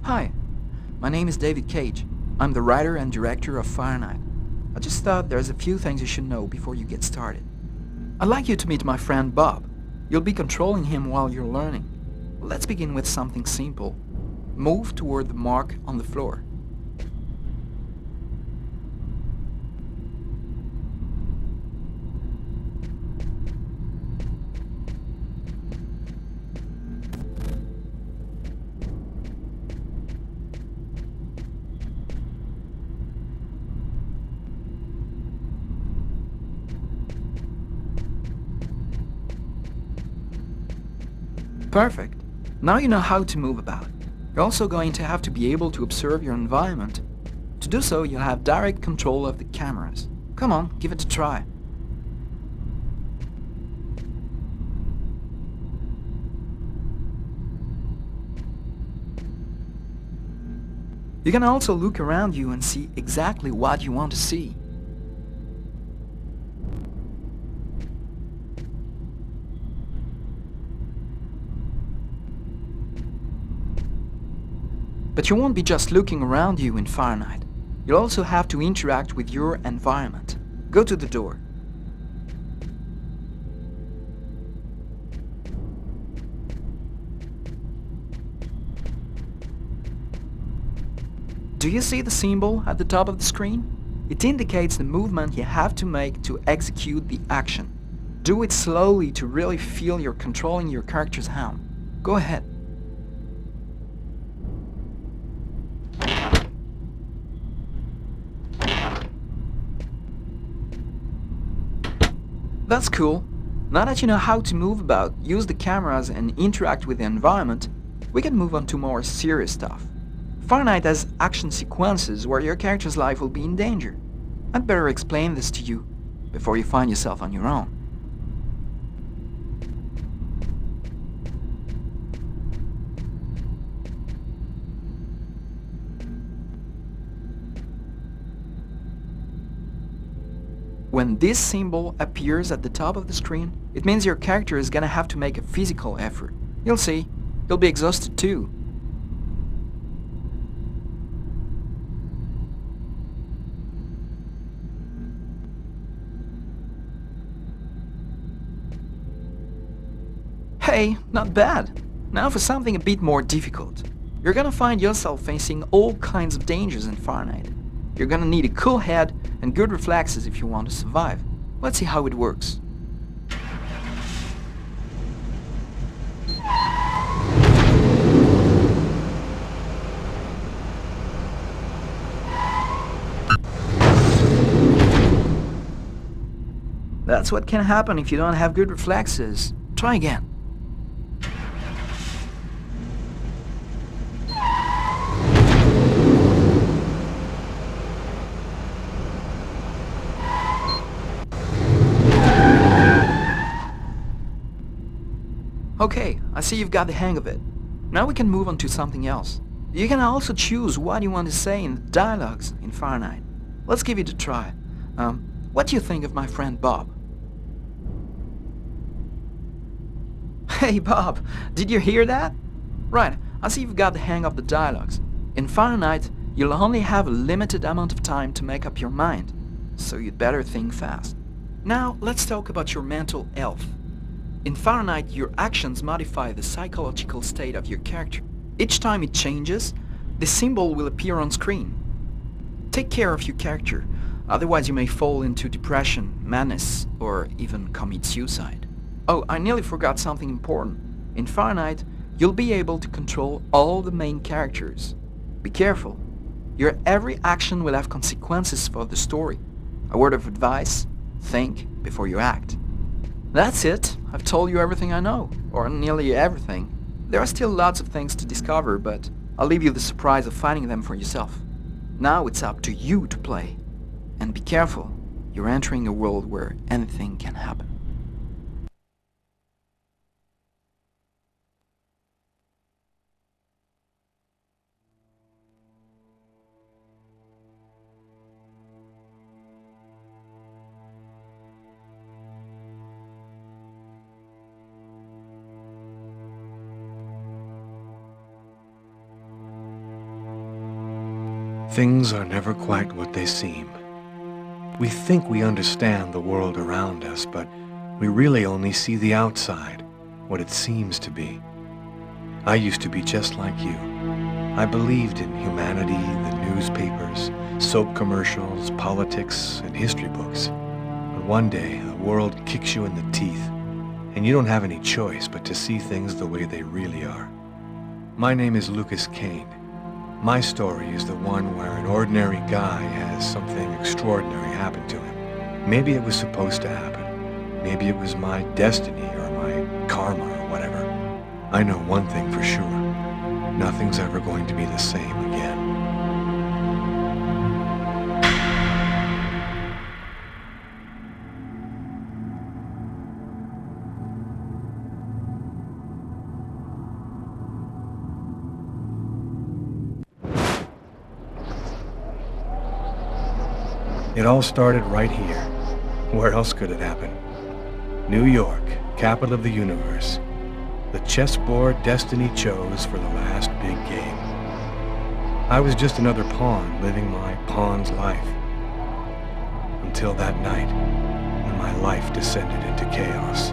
Hi, my name is David Cage. I'm the writer and director of Fahrenheit. I just thought there's a few things you should know before you get started. I'd like you to meet my friend Bob. You'll be controlling him while you're learning. Let's begin with something simple. Move toward the mark on the floor. Perfect. Now you know how to move about. You're also going to have to be able to observe your environment. To do so, you'll have direct control of the cameras. Come on, give it a try. You can also look around you and see exactly what you want to see. But you won't be just looking around you in Fahrenheit. You'll also have to interact with your environment. Go to the door. Do you see the symbol at the top of the screen? It indicates the movement you have to make to execute the action. Do it slowly to really feel you're controlling your character's hand. Go ahead. That's cool. Now that you know how to move about, use the cameras and interact with the environment, we can move on to more serious stuff. Fahrenheit has action sequences where your character's life will be in danger. I'd better explain this to you before you find yourself on your own. When this symbol appears at the top of the screen, it means your character is gonna have to make a physical effort. You'll see, you'll be exhausted too. Hey, not bad. Now for something a bit more difficult. You're gonna find yourself facing all kinds of dangers in Fahrenheit. You're gonna need a cool head and good reflexes if you want to survive. Let's see how it works. That's what can happen if you don't have good reflexes. Try again. Okay, I see you've got the hang of it. Now we can move on to something else. You can also choose what you want to say in the dialogues in Fahrenheit. Let's give it a try. What do you think of my friend Bob? Hey Bob, did you hear that? Right, I see you've got the hang of the dialogues. In Fahrenheit, you'll only have a limited amount of time to make up your mind, so you'd better think fast. Now, let's talk about your mental health. In Fahrenheit, your actions modify the psychological state of your character. Each time it changes, the symbol will appear on screen. Take care of your character, otherwise you may fall into depression, madness, or even commit suicide. Oh, I nearly forgot something important. In Fahrenheit, you'll be able to control all the main characters. Be careful. Your every action will have consequences for the story. A word of advice, think before you act. That's it. I've told you everything I know, or nearly everything. There are still lots of things to discover, but I'll leave you the surprise of finding them for yourself. Now it's up to you to play. And be careful, you're entering a world where anything can happen. Things are never quite what they seem. We think we understand the world around us, but we really only see the outside, what it seems to be. I used to be just like you. I believed in humanity, the newspapers, soap commercials, politics, and history books. But one day, the world kicks you in the teeth, and you don't have any choice but to see things the way they really are. My name is Lucas Kane. My story is the one where an ordinary guy has something extraordinary happen to him. Maybe it was supposed to happen. Maybe it was my destiny or my karma or whatever. I know one thing for sure. Nothing's ever going to be the same again. It all started right here. Where else could it happen? New York, capital of the universe. The chessboard destiny chose for the last big game. I was just another pawn living my pawn's life. Until that night, when my life descended into chaos.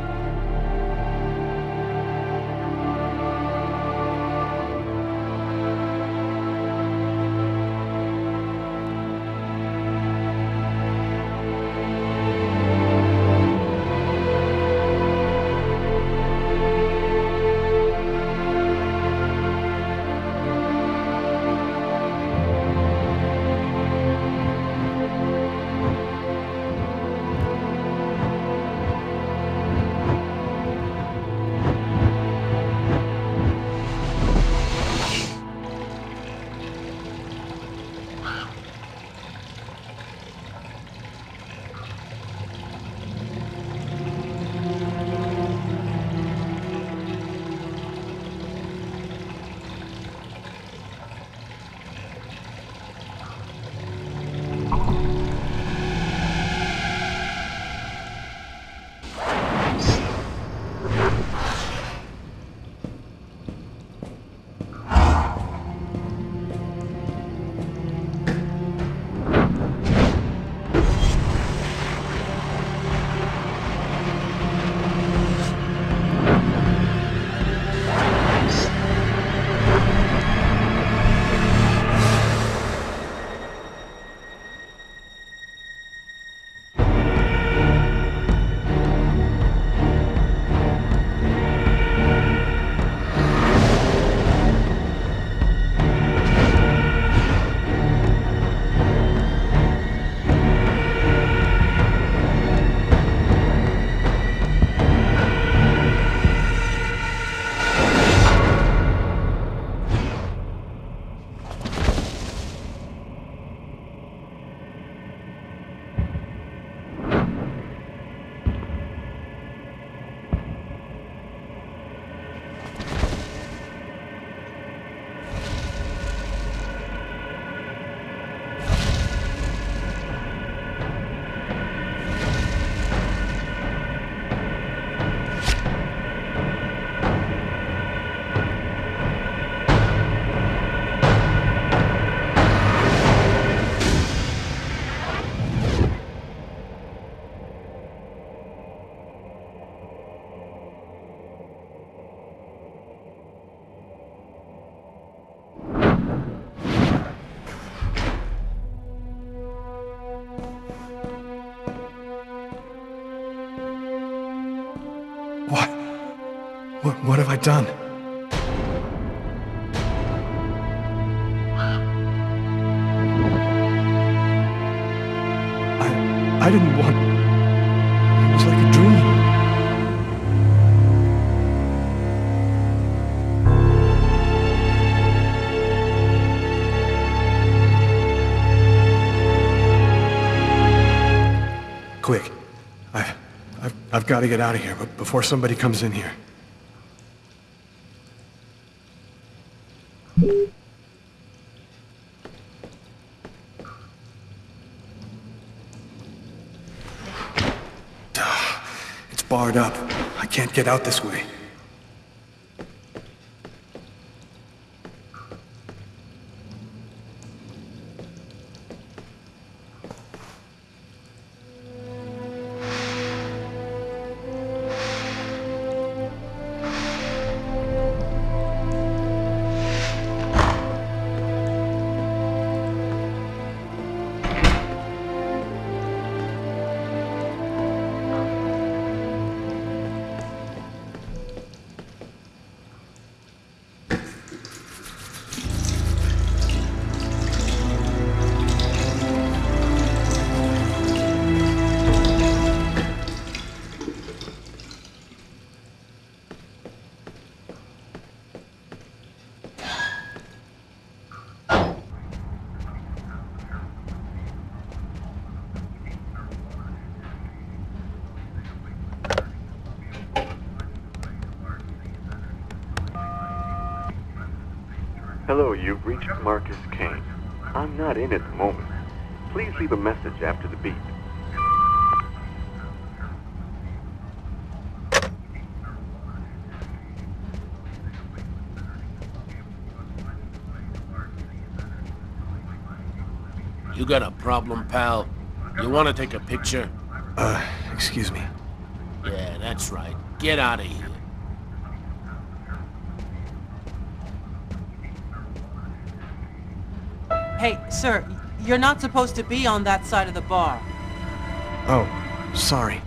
What have I done? I didn't want... It was like a dream. quick. I've got to get out of here, but before somebody comes in here. It's barred up. I can't get out this way. Hello, you've reached Marcus Kane. I'm not in at the moment. Please leave a message after the beep. You got a problem, pal? You want to take a picture? Excuse me. Yeah, that's right. Get out of here. Hey, sir, you're not supposed to be on that side of the bar. Oh, sorry.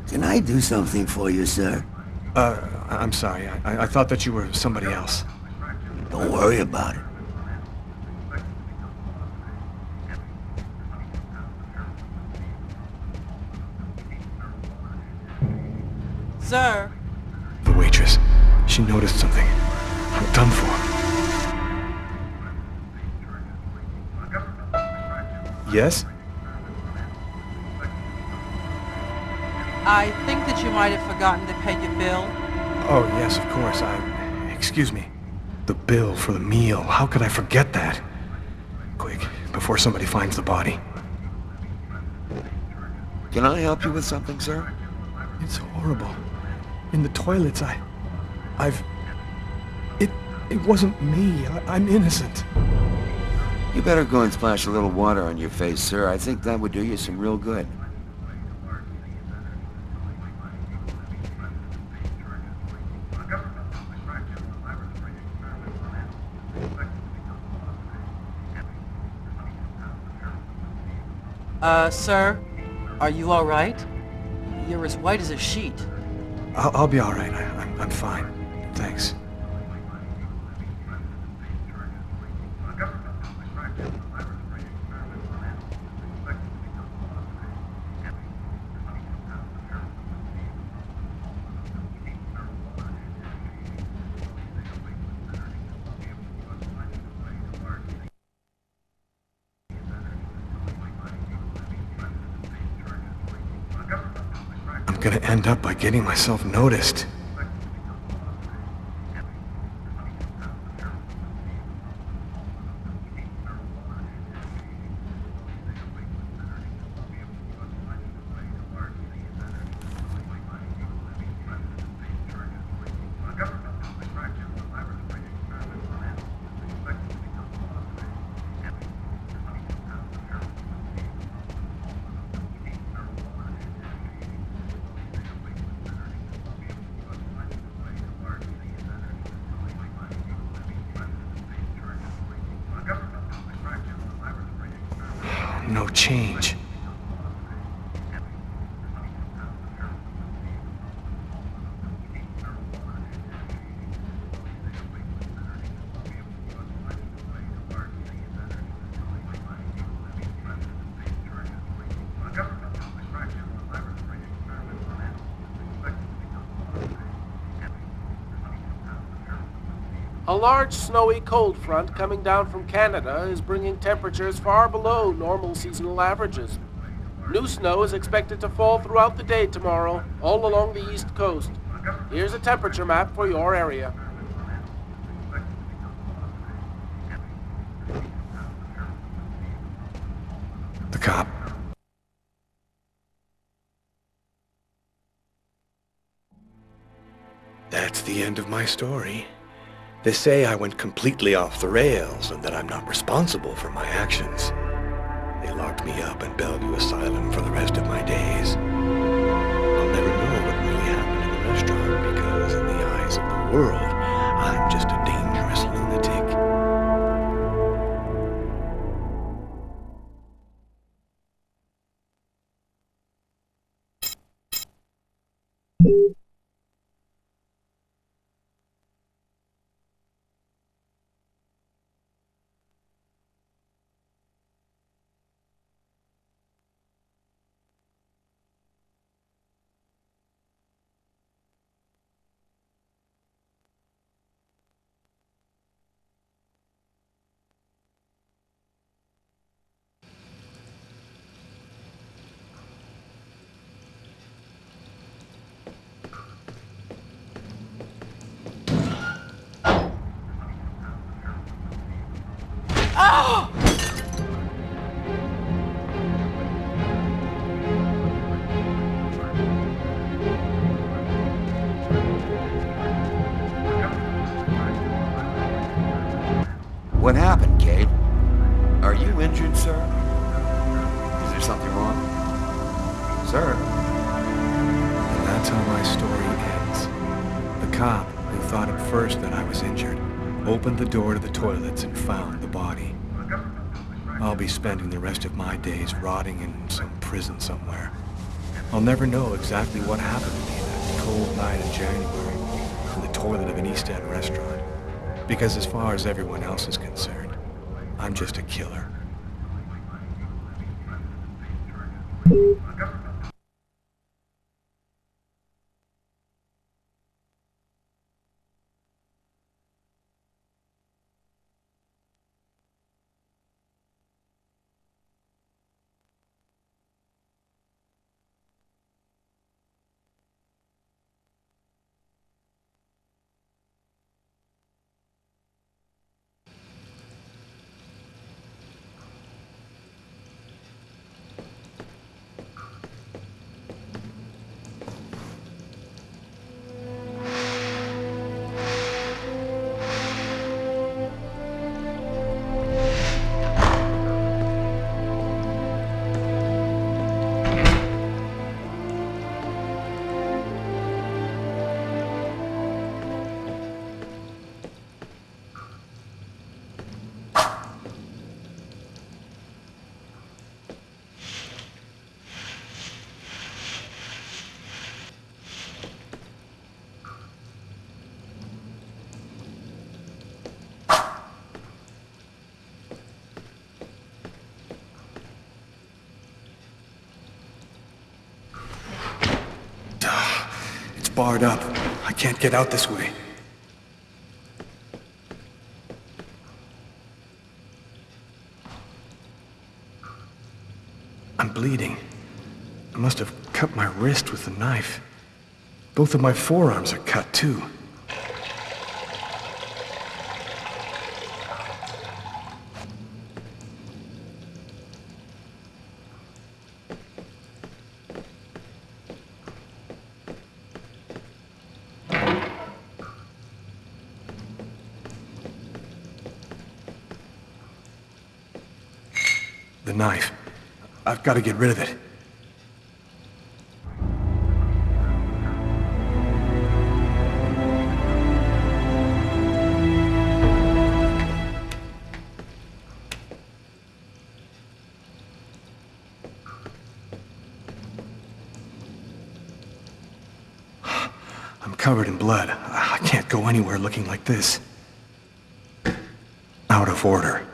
Can I do something for you, sir? I'm sorry. I thought that you were somebody else. Don't worry about it. Sir, The waitress. She noticed something. I'm done for. Yes? I think that you might have forgotten to pay your bill. Oh, yes, of course. Excuse me. The bill for the meal. How could I forget that? Quick, before somebody finds the body. Can I help you with something, sir? It's horrible. In the toilets, It wasn't me. I'm innocent. You better go and splash a little water on your face, sir. I think that would do you some real good. Sir, are you all right? You're as white as a sheet. I'll be all right. I'm fine. Thanks. I'm gonna end up by getting myself noticed. No change. A large snowy cold front coming down from Canada is bringing temperatures far below normal seasonal averages. New snow is expected to fall throughout the day tomorrow, all along the east coast. Here's a temperature map for your area. The cop. That's the end of my story. They say I went completely off the rails and that I'm not responsible for my actions. They locked me up in Bellevue Asylum for the rest of my days. I'll never know what really happened in the restaurant because in the eyes of the world, I'm just a dangerous lunatic. What happened, Kate? Are you injured, sir? Is there something wrong? Sir? And that's how my story ends. The cop, who thought at first that I was injured, opened the door to the toilets and found the body. I'll be spending the rest of my days rotting in some prison somewhere. I'll never know exactly what happened to me that cold night in January in the toilet of an East End restaurant. Because as far as everyone else is concerned, I'm just a killer. It's barred up. I can't get out this way. I'm bleeding. I must have cut my wrist with the knife. Both of my forearms are cut, too. The knife. I've got to get rid of it. I'm covered in blood. I can't go anywhere looking like this. Out of order.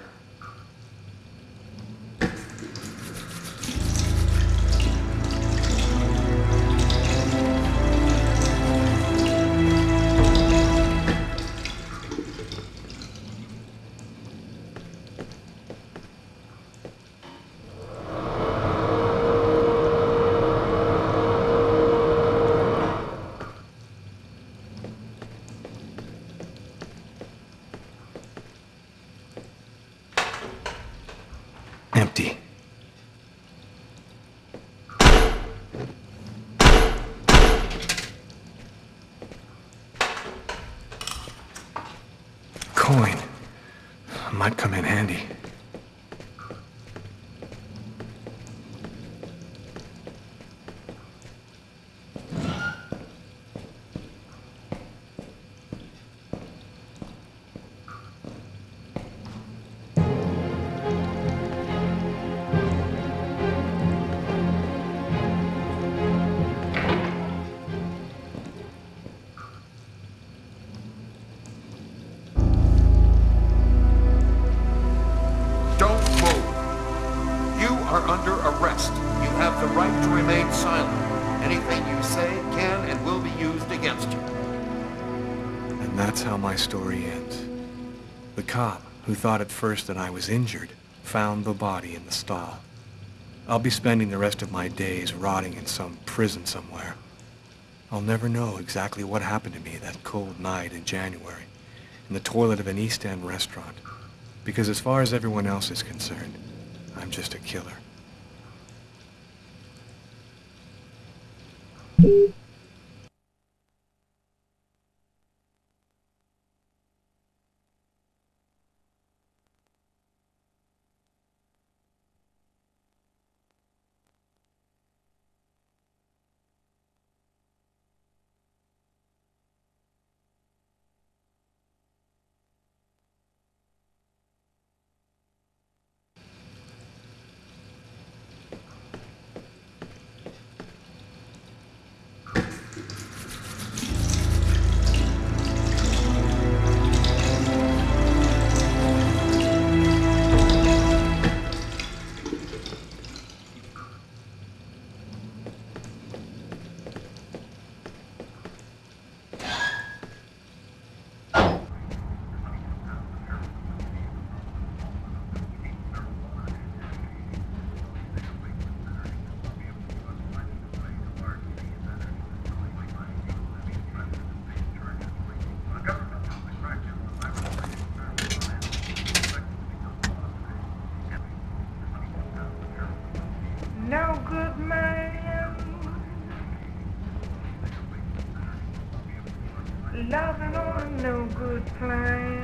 coin. Might come in handy. Under arrest. You have the right to remain silent. Anything you say can and will be used against you. And that's how my story ends. The cop, who thought at first that I was injured, found the body in the stall. I'll be spending the rest of my days rotting in some prison somewhere. I'll never know exactly what happened to me that cold night in January, in the toilet of an East End restaurant. Because as far as everyone else is concerned, I'm just a killer. No good man, loving on no good plan.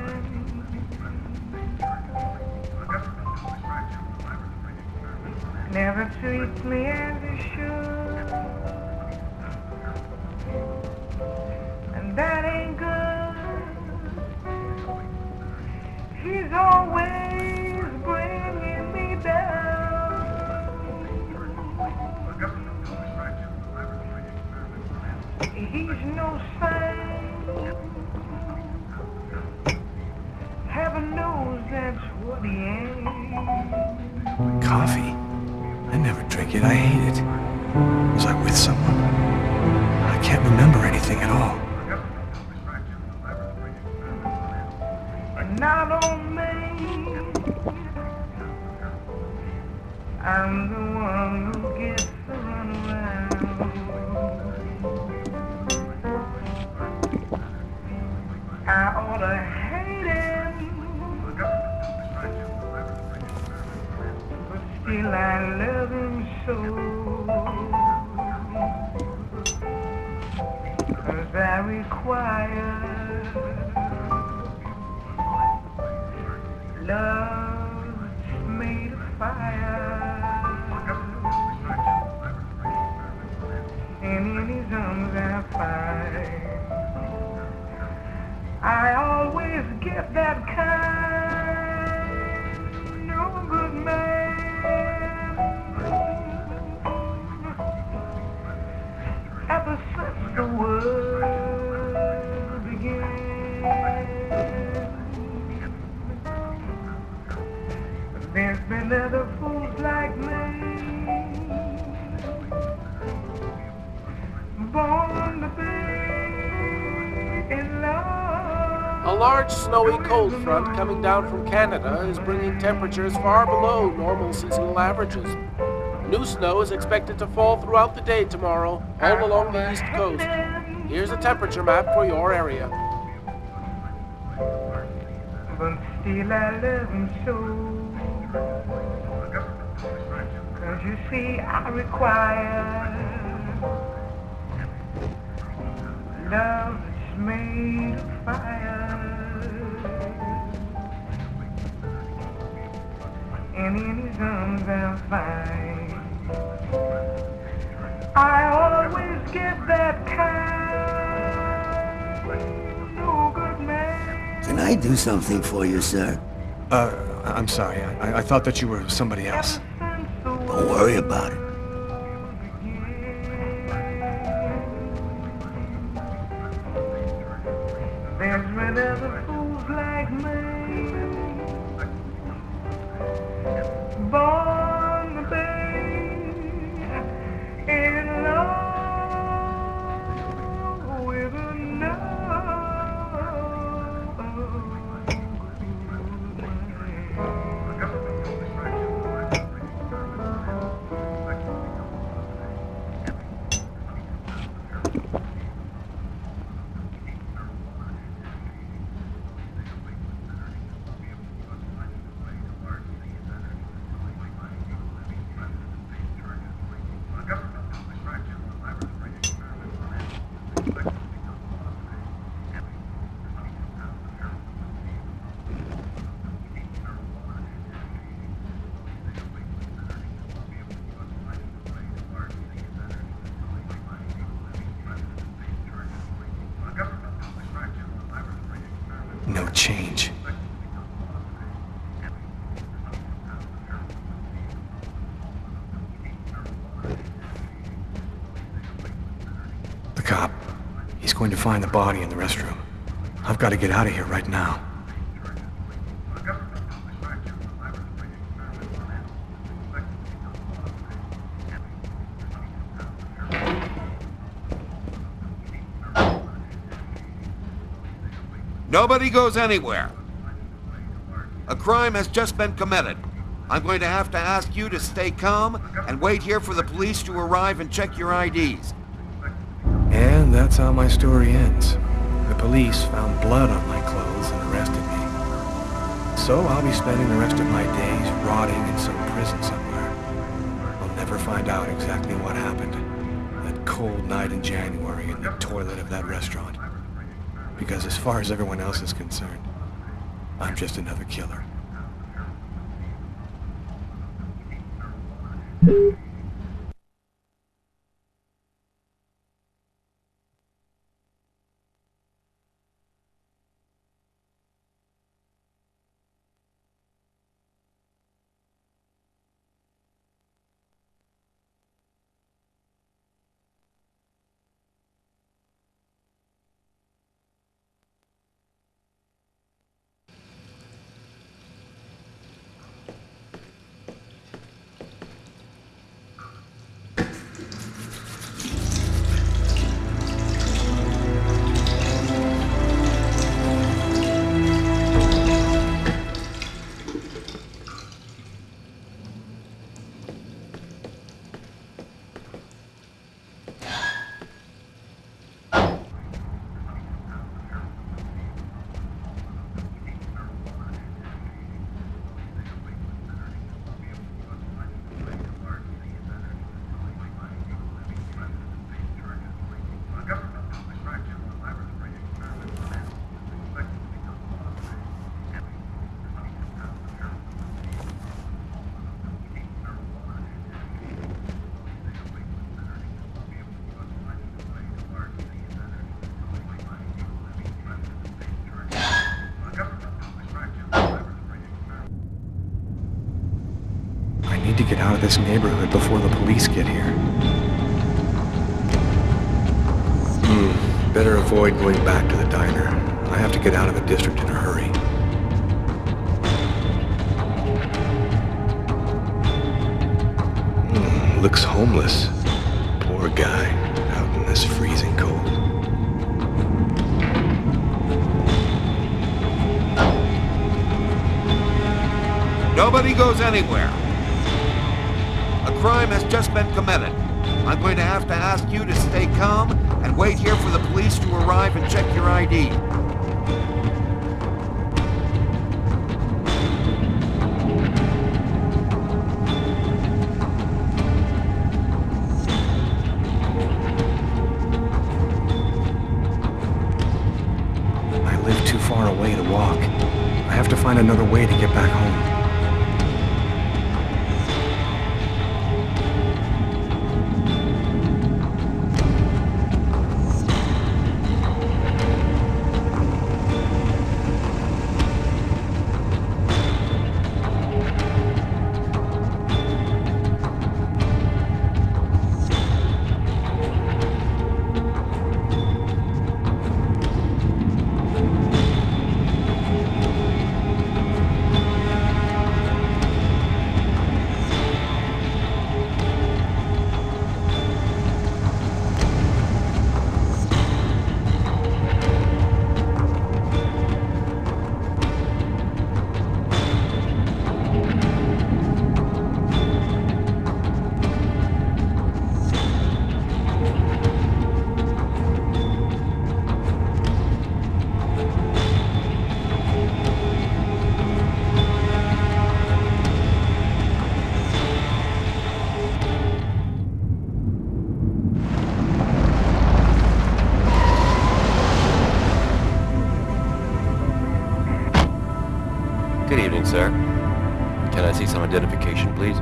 Never treats me as he should, and that ain't good. He's always bringing me down. He's no saint. Heaven knows that's what he ain't. Coffee? I never drink it. I hate it. Was I with someone? I can't remember anything at all. Not on me. I'm the one who gets to run around. I ought to hate him, but still I love him so. 'Cause I require love that's made of fire, and in his arms I find I always get that kind, no good man. Ever since the world began, there's been other fools like me, born to be in love. A large snowy cold front coming down from Canada is bringing temperatures far below normal seasonal averages. New snow is expected to fall throughout the day tomorrow, all along the east coast. Here's a temperature map for your area. But still I love him so. 'Cause you see I require love that's made of fire, fine. I always get that kind, no good man. Can I do something for you, sir? I'm sorry. I thought that you were somebody else. Don't worry about it. There's red other fools like me, born to be in love with No change. The cop. He's going to find the body in the restroom. I've got to get out of here right now. Nobody goes anywhere. A crime has just been committed. I'm going to have to ask you to stay calm and wait here for the police to arrive and check your IDs. And that's how my story ends. The police found blood on my clothes and arrested me. So I'll be spending the rest of my days rotting in some prison somewhere. I'll never find out exactly what happened that cold night in January in the toilet of that restaurant. Because as far as everyone else is concerned, I'm just another killer. I need to get out of this neighborhood before the police get here. Better avoid going back to the diner. I have to get out of the district in a hurry. Looks homeless. Poor guy, out in this freezing cold. Nobody goes anywhere. A crime has just been committed. I'm going to have to ask you to stay calm and wait here for the police to arrive and check your ID. I live too far away to walk. I have to find another way to get back home. sir. Can I see some identification, please?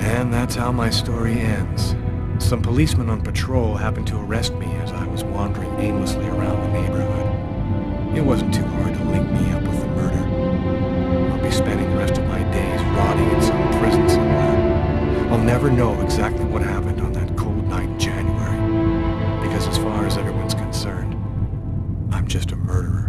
And that's how my story ends. Some policemen on patrol happened to arrest me as I was wandering aimlessly around the neighborhood. It wasn't too hard to link me up with the murder. I'll be spending the rest of my days rotting in some prison somewhere. I'll never know exactly what happened on that cold night in January, because as far as everyone's concerned, I'm just a murderer.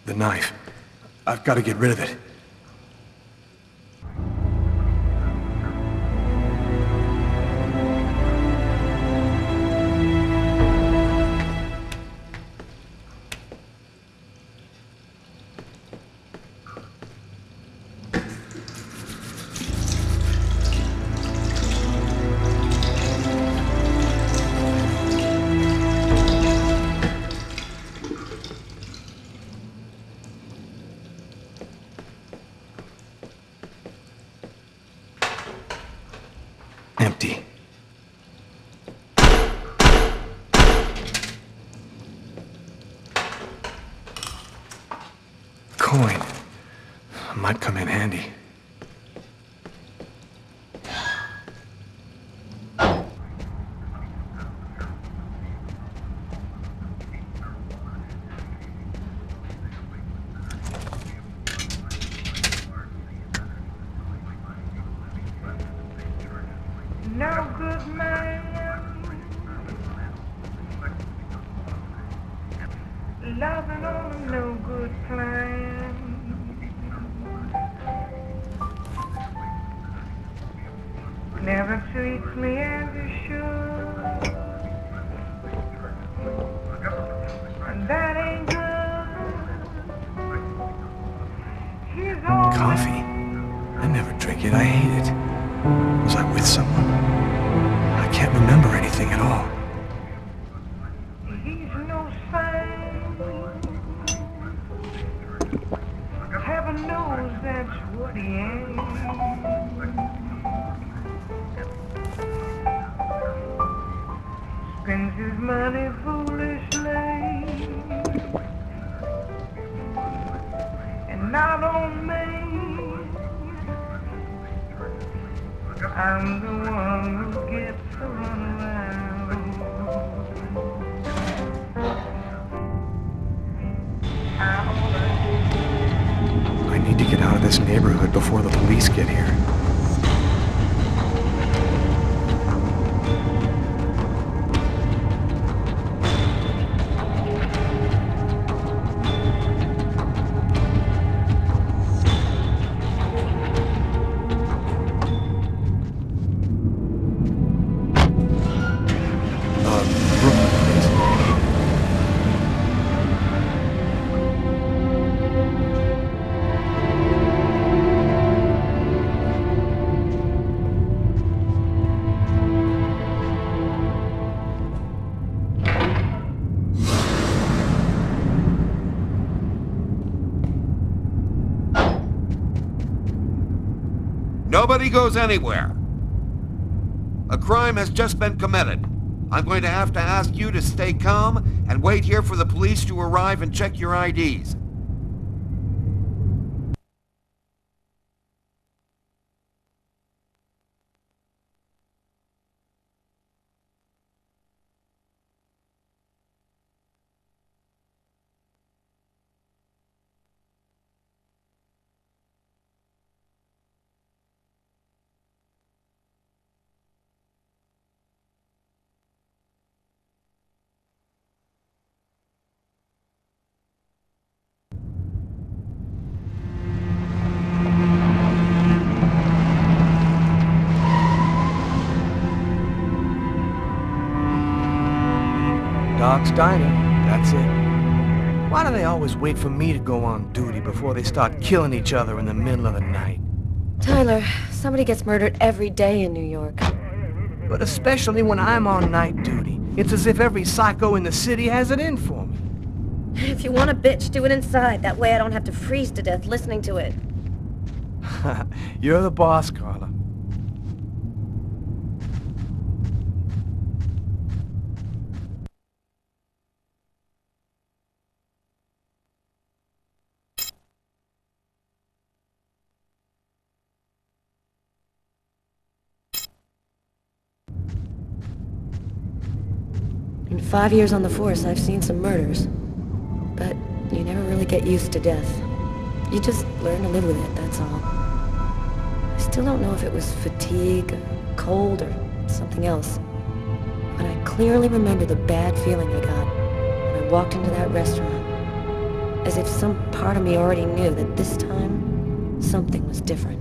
The knife. I've got to get rid of it. Empty. Coin. Might come in handy. No good man, loving on a no good plan. Never treats me as he should, and that ain't good. He's always Coffee? I never drink it. I hate it. Was I with someone? I can't remember anything at all. He's no saint. Heaven knows that's what he ain't. Spends his money foolishly, and not on me. I'm the one who gets to run around. I need to get out of this neighborhood before the police get here. Brooklyn, please. Nobody goes anywhere. A crime has just been committed. I'm going to have to ask you to stay calm and wait here for the police to arrive and check your IDs. Doc's Diner, that's it. Why do they always wait for me to go on duty before they start killing each other in the middle of the night? Tyler, somebody gets murdered every day in New York. But especially when I'm on night duty. It's as if every psycho in the city has it in for me. If you want a bitch, do it inside. That way I don't have to freeze to death listening to it. You're the boss, Carla. In 5 years on the force, I've seen some murders. But you never really get used to death. You just learn to live with it, that's all. I still don't know if it was fatigue, or cold, or something else. But I clearly remember the bad feeling I got when I walked into that restaurant. As if some part of me already knew that this time, something was different.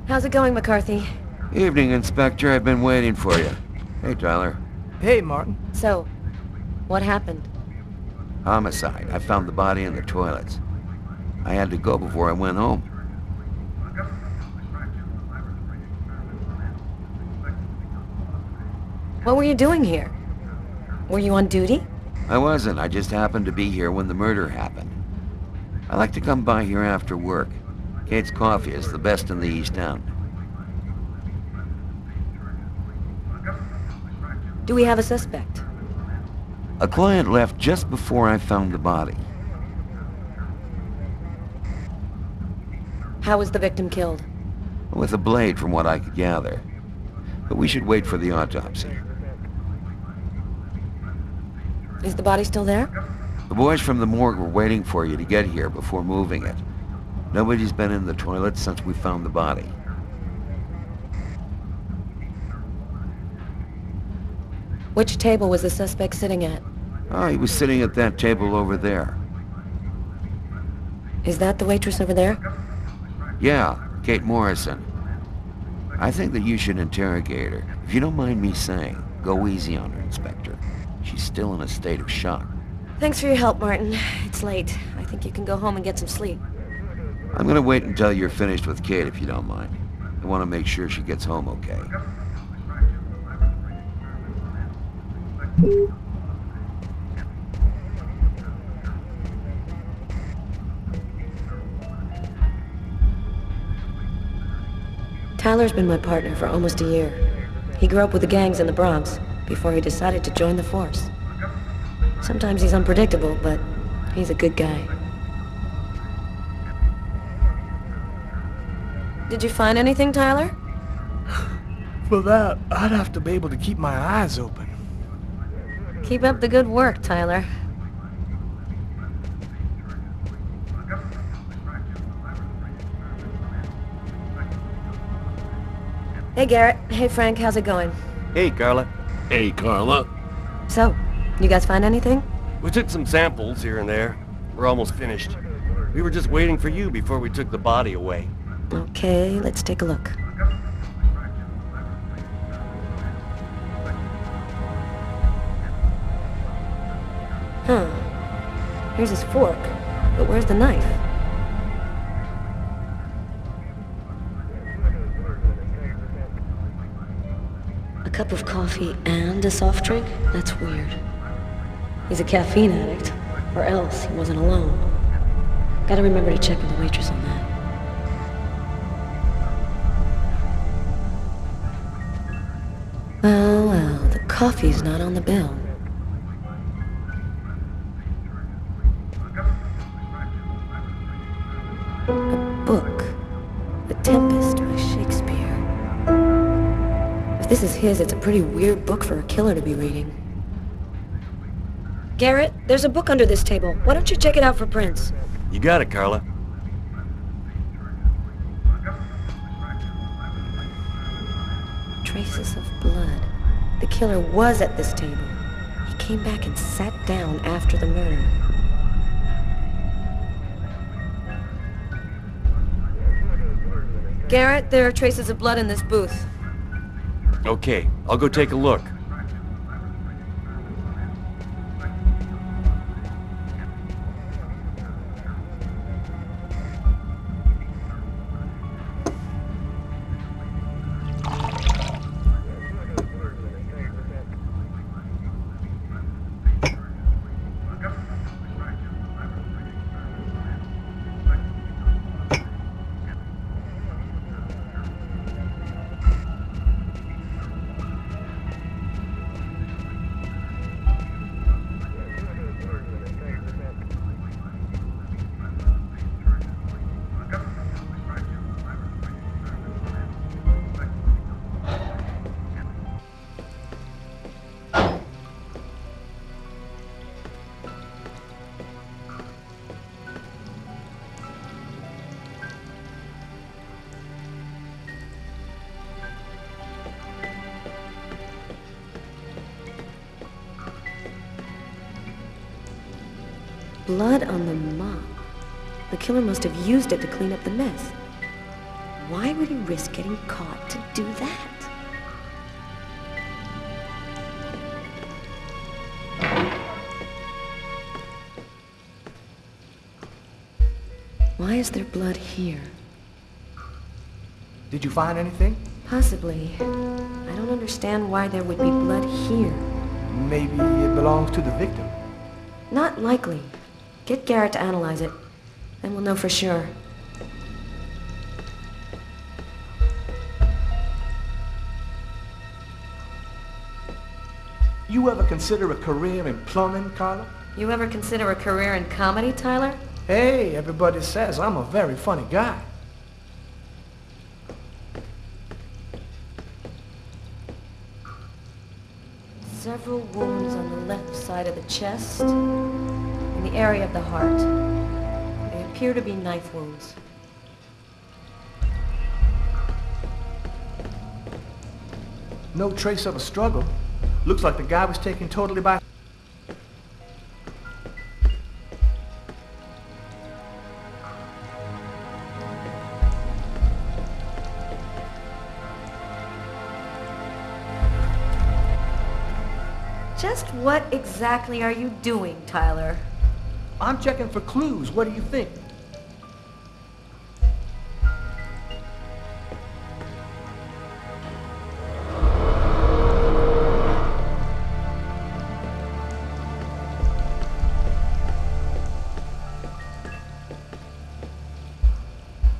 How's it going, McCarthy? Evening, Inspector. I've been waiting for you. Hey, Tyler. Hey, Martin. So, what happened? Homicide. I found the body in the toilets. I had to go before I went home. What were you doing here? Were you on duty? I wasn't. I just happened to be here when the murder happened. I like to come by here after work. Kate's coffee is the best in the East End. Do we have a suspect? A client left just before I found the body. How was the victim killed? With a blade, from what I could gather. But we should wait for the autopsy. Is the body still there? The boys from the morgue were waiting for you to get here before moving it. Nobody's been in the toilet since we found the body. Which table was the suspect sitting at? Oh, he was sitting at that table over there. Is that the waitress over there? Yeah, Kate Morrison. I think that you should interrogate her. If you don't mind me saying, go easy on her, Inspector. She's still in a state of shock. Thanks for your help, Martin. It's late. I think you can go home and get some sleep. I'm gonna wait until you're finished with Kate, if you don't mind. I want to make sure she gets home okay. Tyler's been my partner for almost a year. He grew up with the gangs in the Bronx before he decided to join the force. Sometimes he's unpredictable, but he's a good guy. Did you find anything, Tyler? For that, I'd have to be able to keep my eyes open. Keep up the good work, Tyler. Hey, Garrett. Hey, Frank. How's it going? Hey, Carla. Hey, Carla. So, you guys find anything? We took some samples here and there. We're almost finished. We were just waiting for you before we took the body away. Okay, let's take a look. Huh. Here's his fork. But where's the knife? A cup of coffee and a soft drink? That's weird. He's a caffeine addict, or else he wasn't alone. Gotta remember to check with the waitress on that. Well, the coffee's not on the bill. A book. The Tempest by Shakespeare. If this is his, it's a pretty weird book for a killer to be reading. Garrett, there's a book under this table. Why don't you check it out for prints? You got it, Carla. Traces of blood. The killer was at this table. He came back and sat down after the murder. Garrett, there are traces of blood in this booth. Okay, I'll go take a look. Blood on the mop. The killer must have used it to clean up the mess. Why would he risk getting caught to do that? Why is there blood here? Did you find anything? Possibly. I don't understand why there would be blood here. Maybe it belongs to the victim. Not likely. Get Garrett to analyze it. Then we'll know for sure. You ever consider a career in plumbing, Carla? You ever consider a career in comedy, Tyler? Hey, everybody says I'm a very funny guy. Several wounds on the left side of the chest, in the area of the heart. They appear to be knife wounds. No trace of a struggle. Looks like the guy was taken totally by... Just what exactly are you doing, Tyler? I'm checking for clues. What do you think?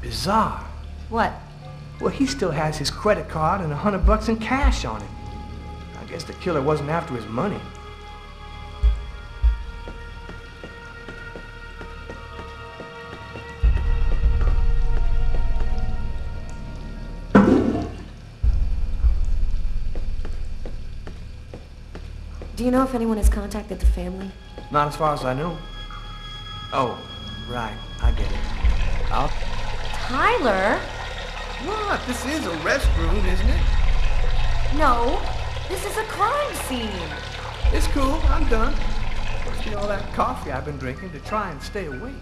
Bizarre. What? Well, he still has his credit card and $100 in cash on him. I guess the killer wasn't after his money. Do you know if anyone has contacted the family? Not as far as I know. Oh, right. I get it. I'll... Tyler? What? This is a restroom, isn't it? No, this is a crime scene. It's cool. I'm done. Must be all that coffee I've been drinking to try and stay awake.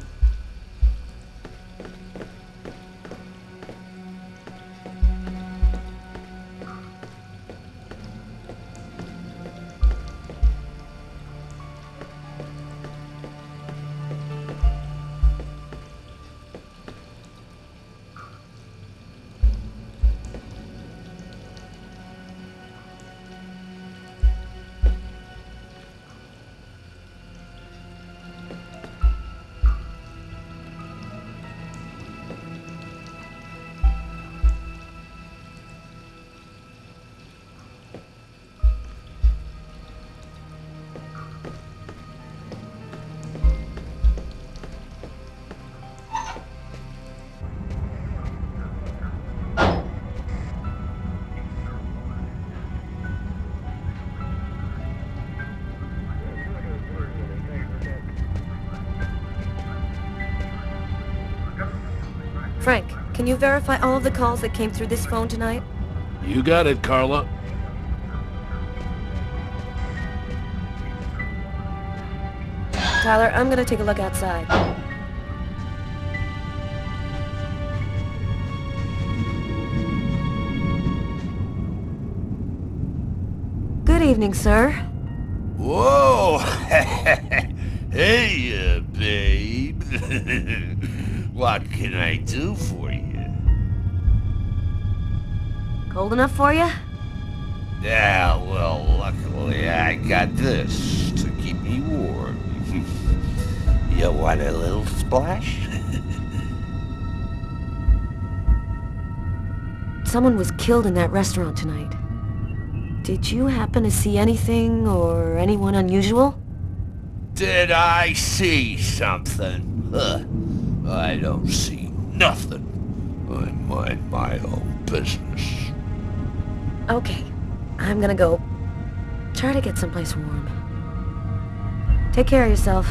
Frank, can you verify all of the calls that came through this phone tonight? You got it, Carla. Tyler, I'm gonna take a look outside. Good evening, sir. Whoa! Hey, babe. What can I do for you? Cold enough for you? Yeah, well, luckily I got this to keep me warm. You want a little splash? Someone was killed in that restaurant tonight. Did you happen to see anything or anyone unusual? Did I see something? Huh. I don't see nothing. I mind my own business. Okay, I'm gonna go try to get someplace warm. Take care of yourself.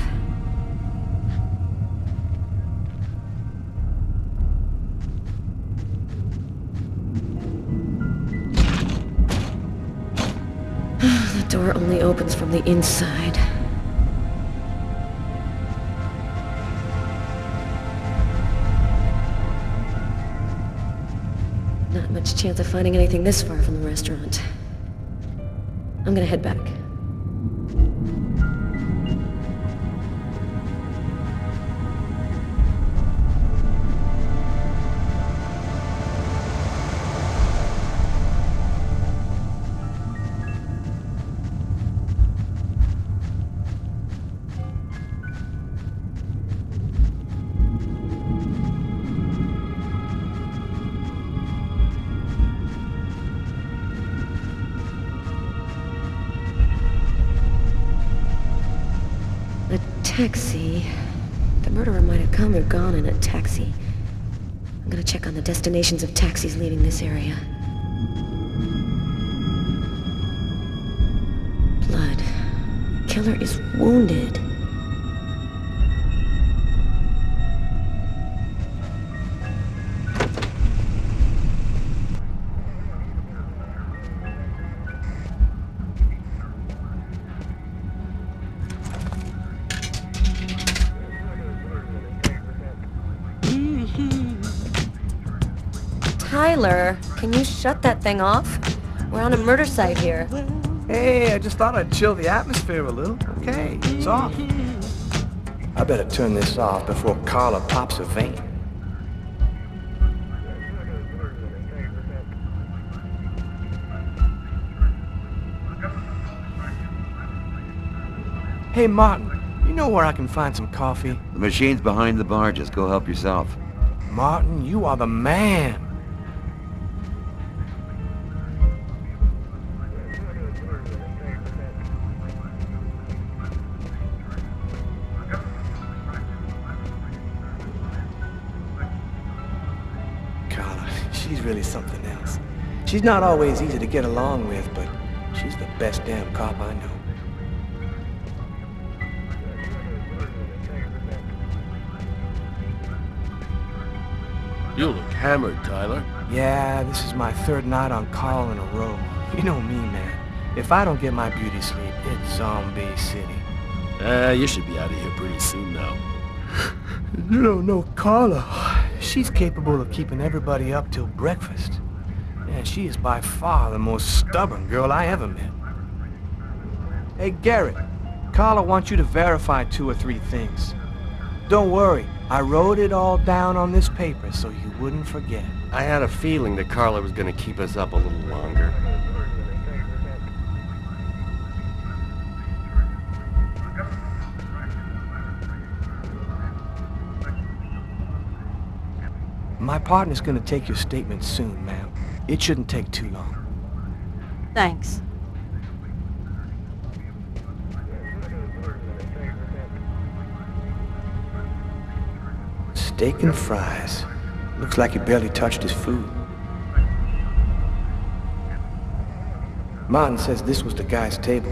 The door only opens from the inside. Not much chance of finding anything this far from the restaurant. I'm gonna head back. Taxi. The murderer might have come or gone in a taxi. I'm gonna check on the destinations of taxis leaving this area. Blood. Killer is wounded. Tyler, can you shut that thing off? We're on a murder site here. Hey, I just thought I'd chill the atmosphere a little. Okay, it's off. I better turn this off before Carla pops a vein. Hey, Martin, you know where I can find some coffee? The machine's behind the bar. Just go help yourself. Martin, you are the man. Carla, she's really something else. She's not always easy to get along with, but she's the best damn cop I know. You look hammered, Tyler. Yeah, this is my third night on call in a row. You know me, man. If I don't get my beauty sleep, it's Zombie City. You should be out of here pretty soon now. You don't know Carla. She's capable of keeping everybody up till breakfast. And she is by far the most stubborn girl I ever met. Hey, Garrett. Carla wants you to verify 2 or 3 things. Don't worry. I wrote it all down on this paper so you wouldn't forget. I had a feeling that Carla was gonna keep us up a little longer. My partner's gonna take your statement soon, ma'am. It shouldn't take too long. Thanks. Steak and fries. Looks like he barely touched his food. Martin says this was the guy's table.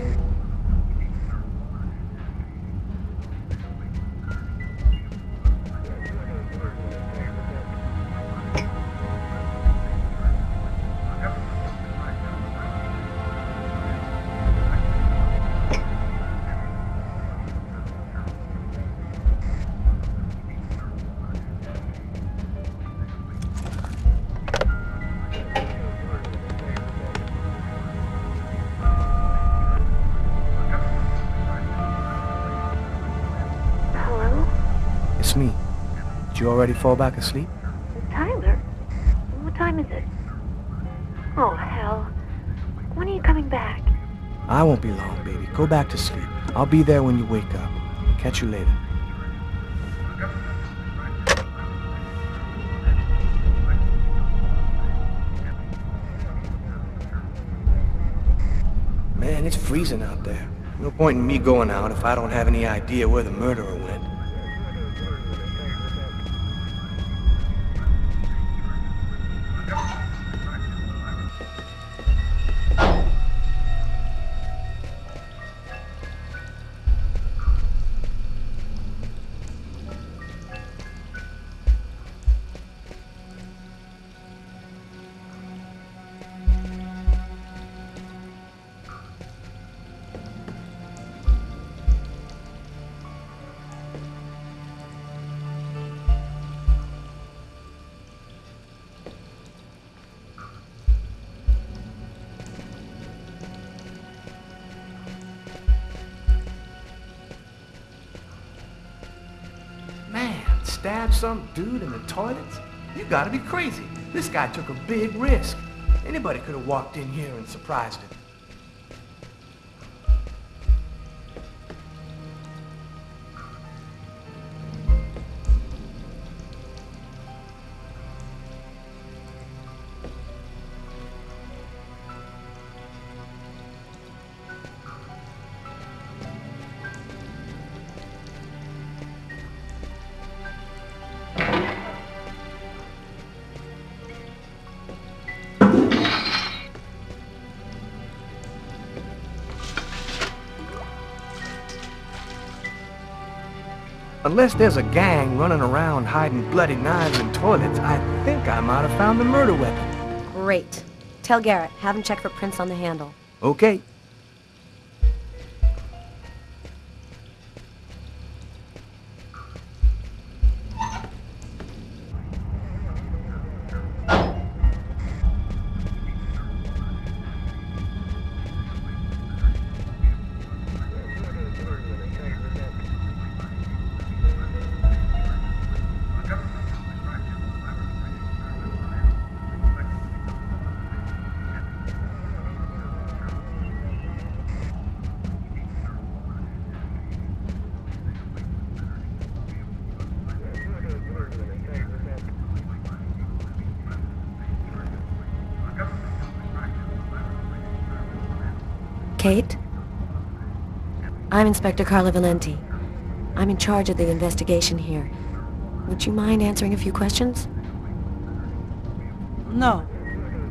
It's me. Did you already fall back asleep? Tyler? What time is it? Oh, hell. When are you coming back? I won't be long, baby. Go back to sleep. I'll be there when you wake up. Catch you later. Man, it's freezing out there. No point in me going out if I don't have any idea where the murderer went. Stab some dude in the toilets? You gotta be crazy. This guy took a big risk. Anybody could have walked in here and surprised him. Unless there's a gang running around hiding bloody knives in toilets, I think I might have found the murder weapon. Great. Tell Garrett, have him check for prints on the handle. Okay. Kate? I'm Inspector Carla Valenti. I'm in charge of the investigation here. Would you mind answering a few questions? No.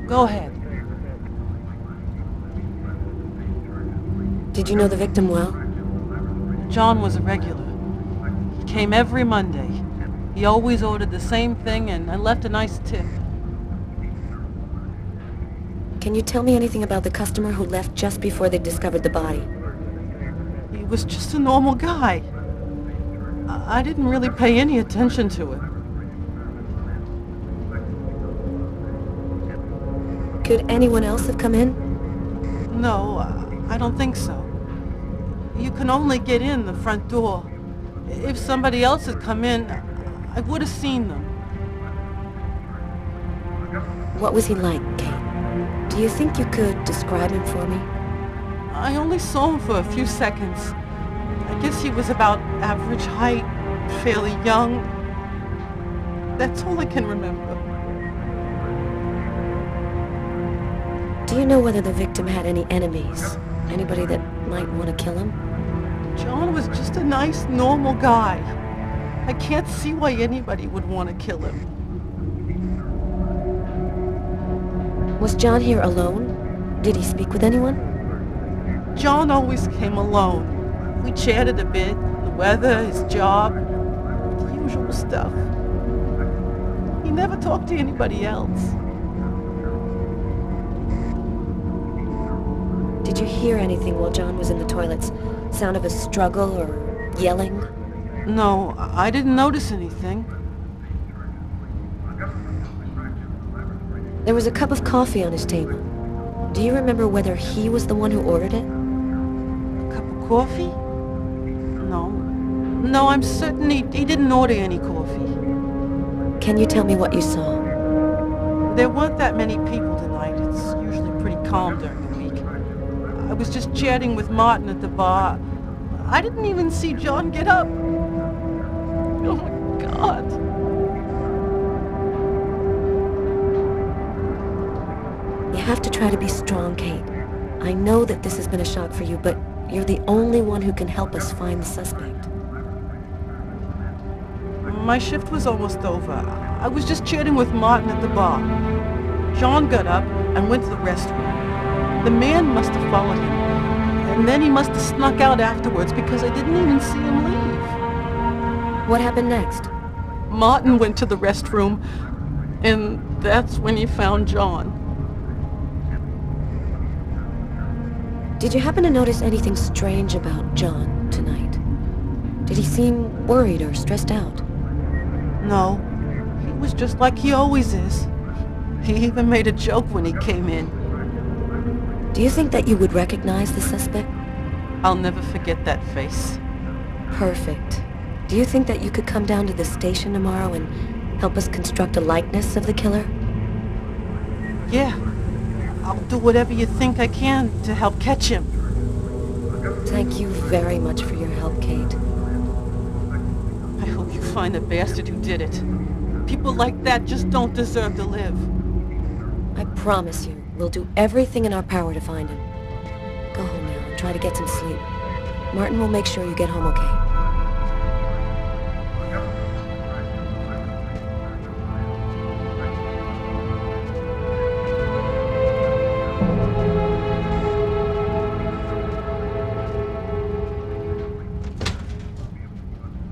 Go ahead. Did you know the victim well? John was a regular. He came every Monday. He always ordered the same thing and I left a nice tip. Can you tell me anything about the customer who left just before they discovered the body? He was just a normal guy. I didn't really pay any attention to him. Could anyone else have come in? No, I don't think so. You can only get in the front door. If somebody else had come in, I would have seen them. What was he like, Kate? Do you think you could describe him for me? I only saw him for a few seconds. I guess he was about average height, fairly young. That's all I can remember. Do you know whether the victim had any enemies? Anybody that might want to kill him? John was just a nice, normal guy. I can't see why anybody would want to kill him. Was John here alone? Did he speak with anyone? John always came alone. We chatted a bit, the weather, his job, the usual stuff. He never talked to anybody else. Did you hear anything while John was in the toilets? Sound of a struggle or yelling? No, I didn't notice anything. There was a cup of coffee on his table. Do you remember whether he was the one who ordered it? A cup of coffee? No. No, I'm certain he didn't order any coffee. Can you tell me what you saw? There weren't that many people tonight. It's usually pretty calm during the week. I was just chatting with Martin at the bar. I didn't even see John get up. Oh my God. You have to try to be strong, Kate. I know that this has been a shock for you, but you're the only one who can help us find the suspect. My shift was almost over. I was just chatting with Martin at the bar. John got up and went to the restroom. The man must have followed him. And then he must have snuck out afterwards because I didn't even see him leave. What happened next? Martin went to the restroom, and that's when he found John. Did you happen to notice anything strange about John tonight? Did he seem worried or stressed out? No. He was just like he always is. He even made a joke when he came in. Do you think that you would recognize the suspect? I'll never forget that face. Perfect. Do you think that you could come down to the station tomorrow and help us construct a likeness of the killer? Yeah. I'll do whatever you think I can to help catch him. Thank you very much for your help, Kate. I hope you find the bastard who did it. People like that just don't deserve to live. I promise you, we'll do everything in our power to find him. Go home now and try to get some sleep. Martin will make sure you get home okay.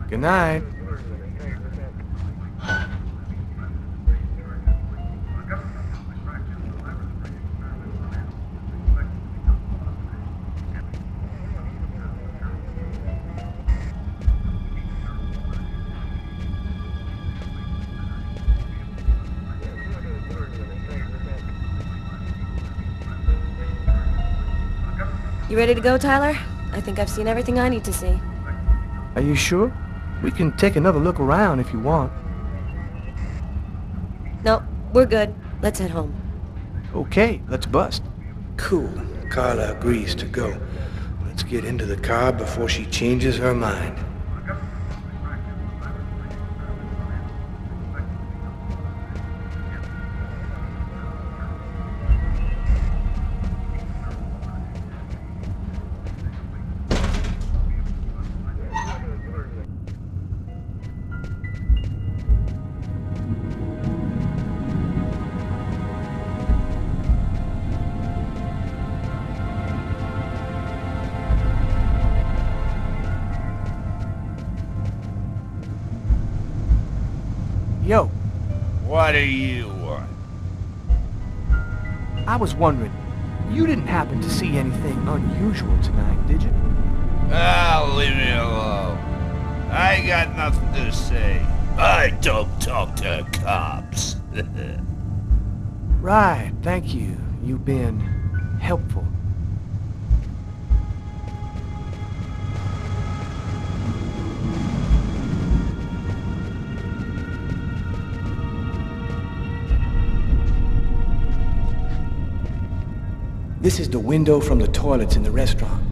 Good night. You ready to go, Tyler? I think I've seen everything I need to see. Are you sure? We can take another look around if you want. No, we're good. Let's head home. Okay, let's bust. Cool. Carla agrees to go. Let's get into the car before she changes her mind. What do you want? I was wondering, you didn't happen to see anything unusual tonight, did you? Ah, leave me alone. I ain't got nothing to say. I don't talk to cops. Right, thank you. You've been helpful. This is the window from the toilets in the restaurant.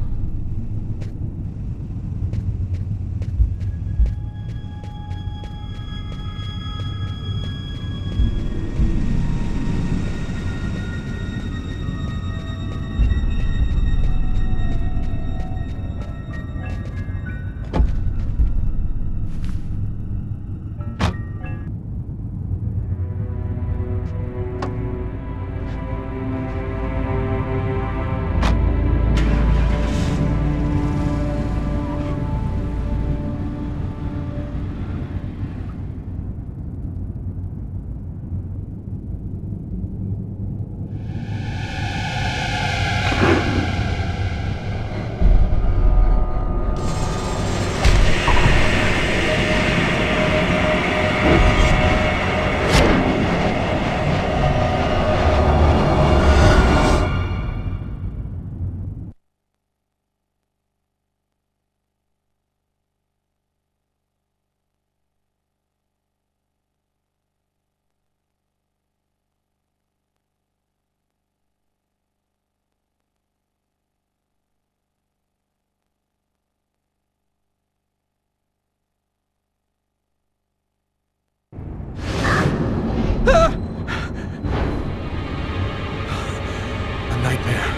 A nightmare.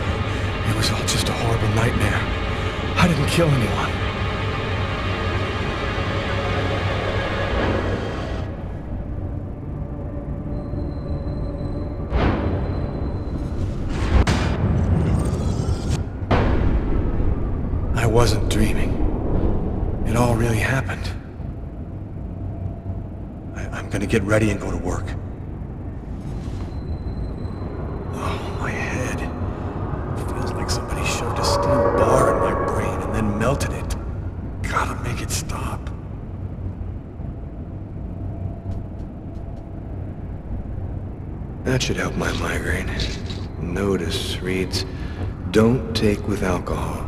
It was all just a horrible nightmare. I didn't kill anyone. I wasn't dreaming. It all really happened. I'm gonna get ready and go to work. Oh, my head. It feels like somebody shoved a steel bar in my brain and then melted it. Gotta make it stop. That should help my migraine. Notice reads, "Don't take with alcohol."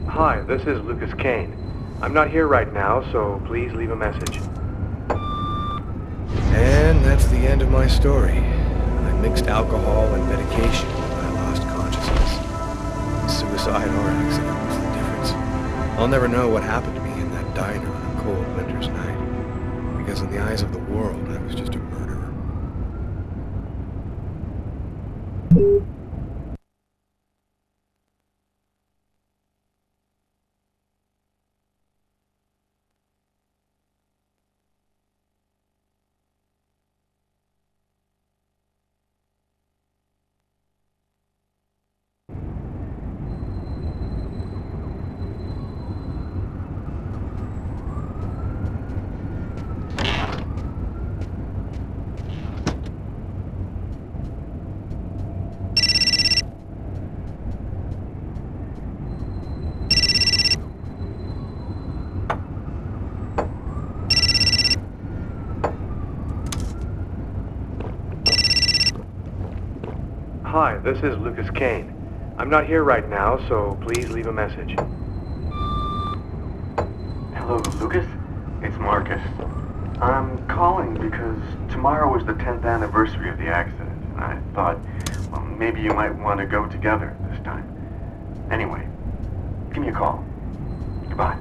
Hi, this is Lucas Kane. I'm not here right now, so please leave a message. And that's the end of my story. I mixed alcohol and medication when I lost consciousness. Suicide or accident was the difference. I'll never know what happened to me in that diner on a cold winter's night. Because in the eyes of the world, I was just a murderer. Hi, this is Lucas Kane. I'm not here right now, so please leave a message. Hello, Lucas? It's Marcus. I'm calling because tomorrow is the 10th anniversary of the accident, and I thought, well, maybe you might want to go together this time. Anyway, give me a call. Goodbye.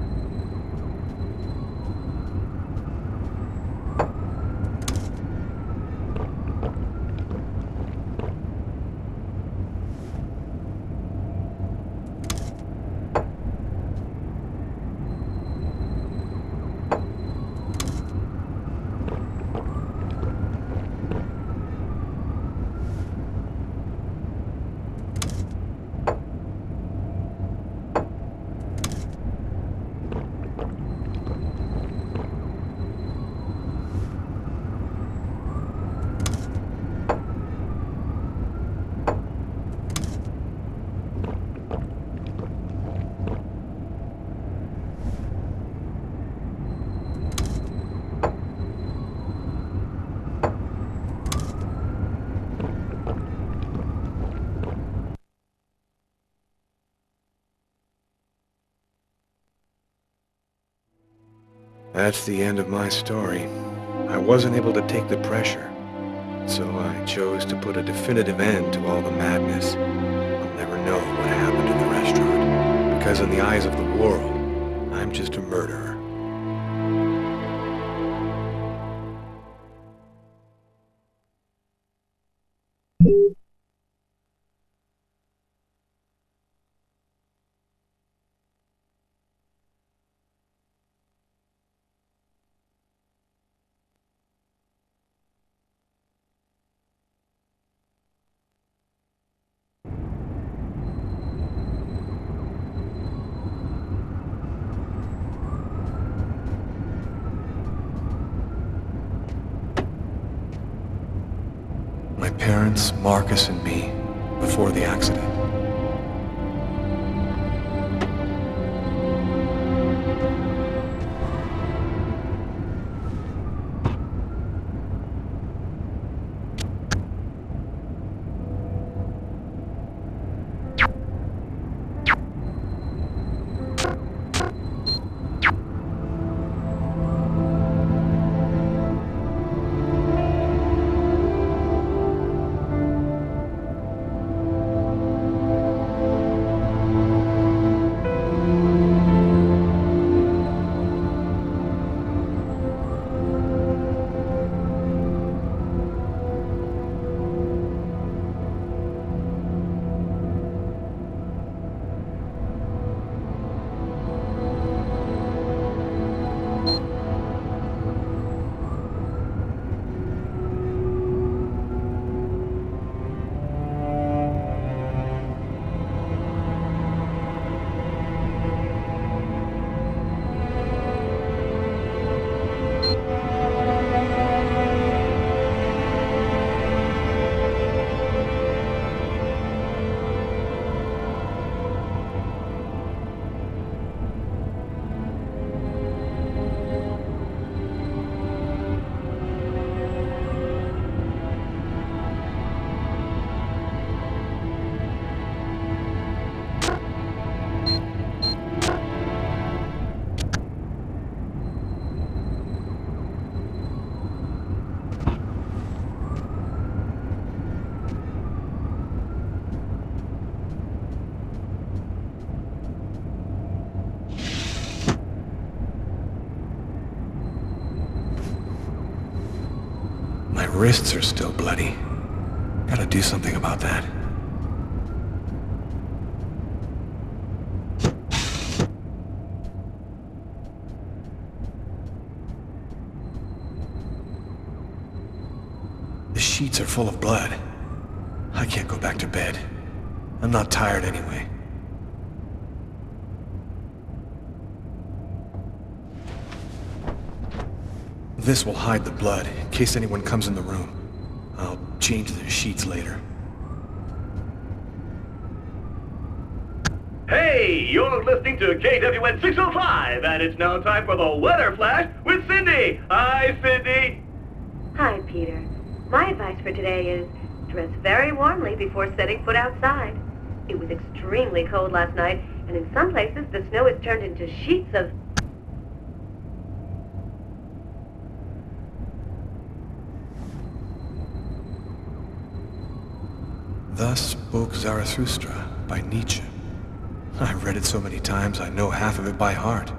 That's the end of my story. I wasn't able to take the pressure, so I chose to put a definitive end to all the madness. I'll never know what happened in the restaurant, because in the eyes of the world, I'm just a murderer. My parents, Marcus, and me, before the accident. My wrists are still bloody. Gotta do something about that. The sheets are full of blood. I can't go back to bed. I'm not tired anyway. This will hide the blood, in case anyone comes in the room. I'll change the sheets later. Hey, you're listening to KWN 605, and it's now time for the Weather Flash with Cindy. Hi, Cindy. Hi, Peter. My advice for today is dress very warmly before setting foot outside. It was extremely cold last night, and in some places the snow has turned into sheets of... Thus spoke Zarathustra by Nietzsche. I've read it so many times I know half of it by heart.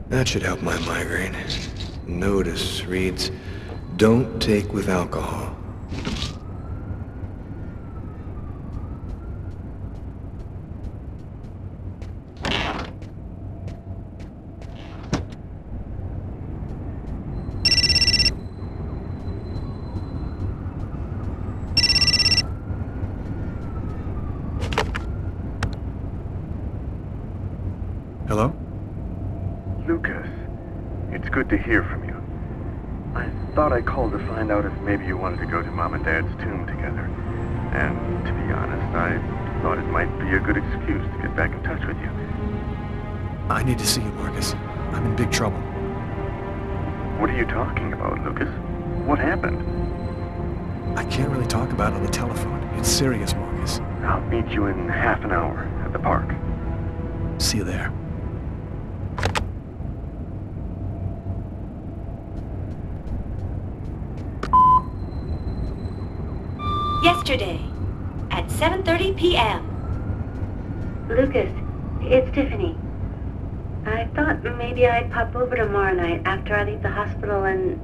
That should help my migraine. Notice reads, "Don't take with alcohol." Hello? Lucas, it's good to hear from you. I thought I called to find out if maybe you wanted to go to Mom and Dad's tomb together. And to be honest, I thought it might be a good excuse to get back in touch with you. I need to see you, Marcus. I'm in big trouble. What are you talking about, Lucas? What happened? I can't really talk about it on the telephone. It's serious, Marcus. I'll meet you in half an hour at the park. See you there. Yesterday, at 7:30 p.m. Lucas, it's Tiffany. I thought maybe I'd pop over tomorrow night after I leave the hospital and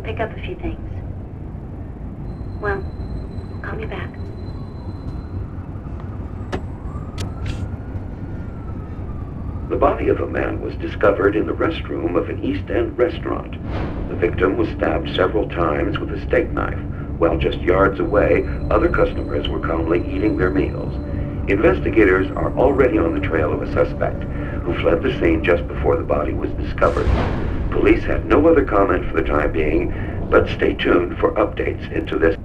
pick up a few things. Well, call me back. The body of a man was discovered in the restroom of an East End restaurant. The victim was stabbed several times with a steak knife, while just yards away, other customers were calmly eating their meals. Investigators are already on the trail of a suspect who fled the scene just before the body was discovered. Police have no other comment for the time being, but stay tuned for updates into this.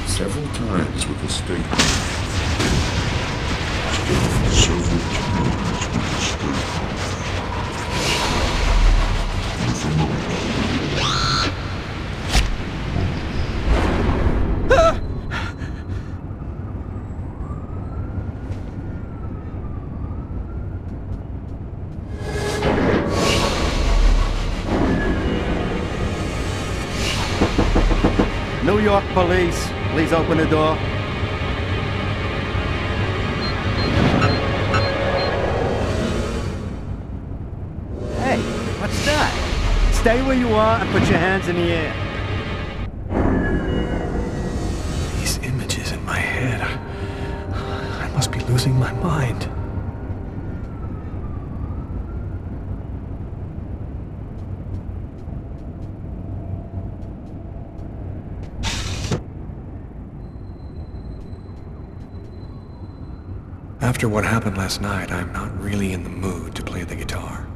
Several times with a steak knife. Several times with a steak New York police. Please open the door. Hey, what's that? Stay where you are and put your hands in the air. These images in my head. I must be losing my mind. After what happened last night, I'm not really in the mood to play the guitar.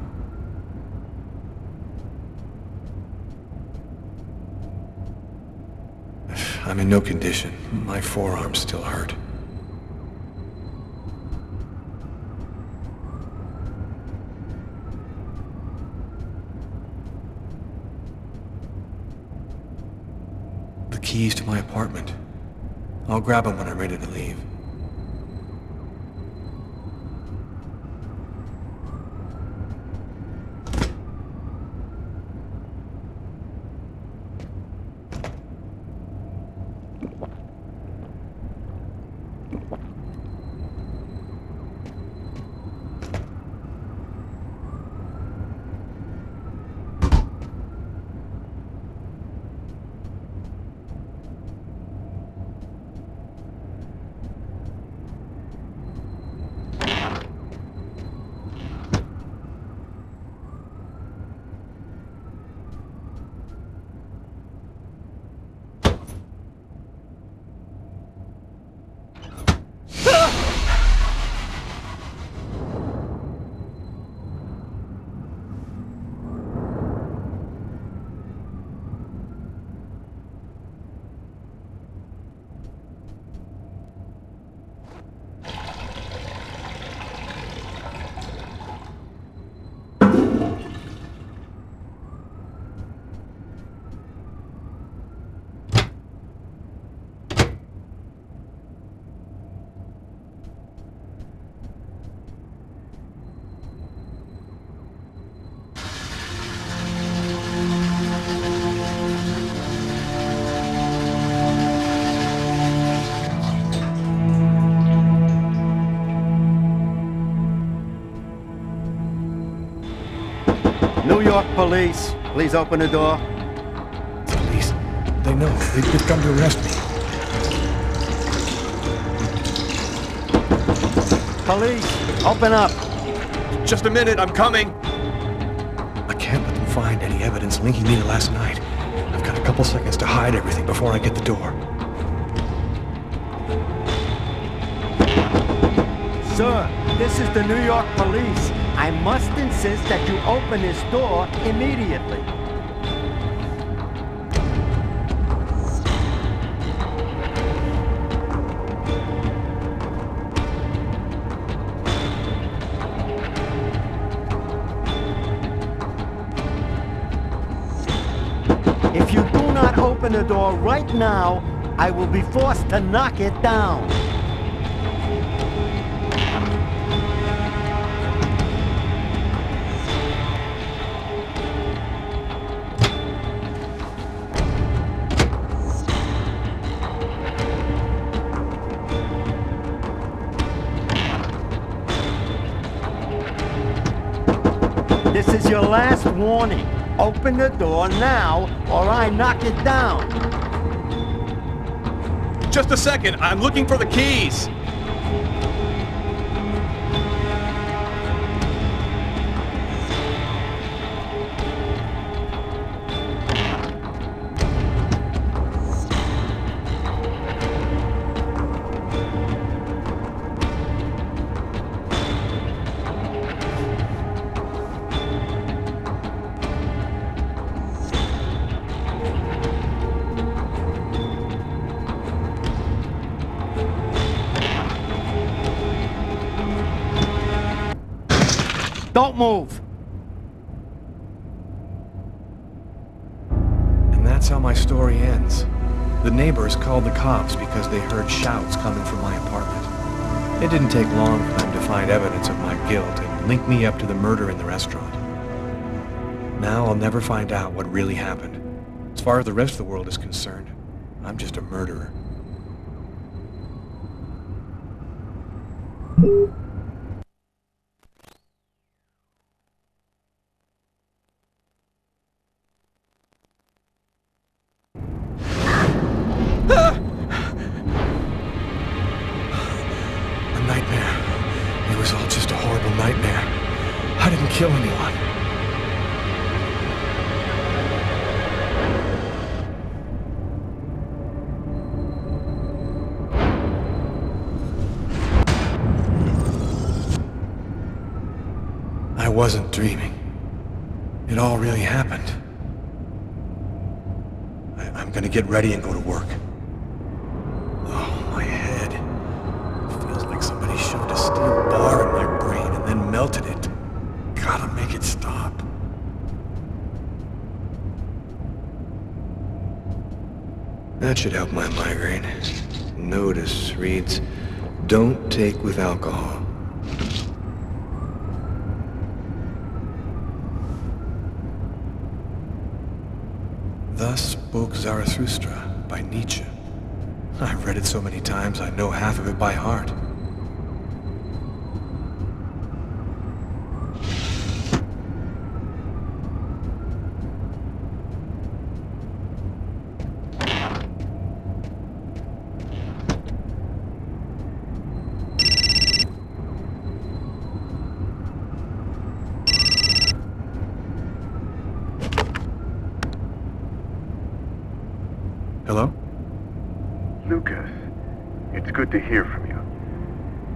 I'm in no condition. My forearms still hurt. The keys to my apartment. I'll grab them when I'm ready to leave. New York police, please open the door. Police, they know. They've come to arrest me. Police, open up. Just a minute, I'm coming. I can't let them find any evidence linking me to last night. I've got a couple seconds to hide everything before I get the door. Sir, this is the New York police. I must insist that you open this door immediately. open the door right now, I will be forced to knock it down. This is your last warning. Open the door now, or I knock it down. Just a second, I'm looking for the keys. Don't move. And that's how my story ends. The neighbors called the cops because they heard shouts coming from my apartment. It didn't take long for them to find evidence of my guilt and link me up to the murder in the restaurant. Now I'll never find out what really happened. As far as the rest of the world is concerned, I'm just a murderer. A nightmare. It was all just a horrible nightmare. I didn't kill anyone. I wasn't dreaming. It all really happened. I'm gonna get ready and go to work. Oh, my head. It feels like somebody shoved a steel bar in my brain and then melted it. Gotta make it stop. That should help my migraine. Notice reads, "Don't take with alcohol." Thus spoke Zarathustra by Nietzsche. I've read it so many times I know half of it by heart. Hello? Lucas, it's good to hear from you.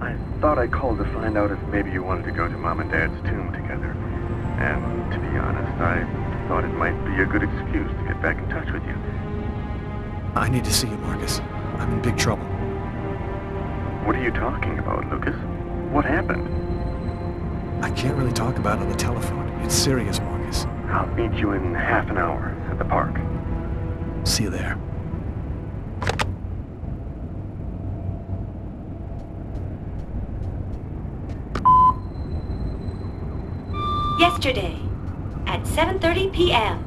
I thought I called to find out if maybe you wanted to go to Mom and Dad's tomb together. And to be honest, I thought it might be a good excuse to get back in touch with you. I need to see you, Marcus. I'm in big trouble. What are you talking about, Lucas? What happened? I can't really talk about it on the telephone. It's serious, Marcus. I'll meet you in half an hour at the park. See you there. Yesterday, at 7:30 p.m.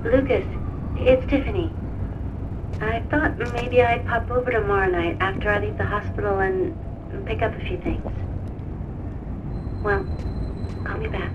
Lucas, it's Tiffany. I thought maybe I'd pop over tomorrow night after I leave the hospital and pick up a few things. Well, call me back.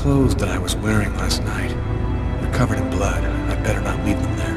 clothes that I was wearing last night. They're covered in blood. I'd better not leave them there.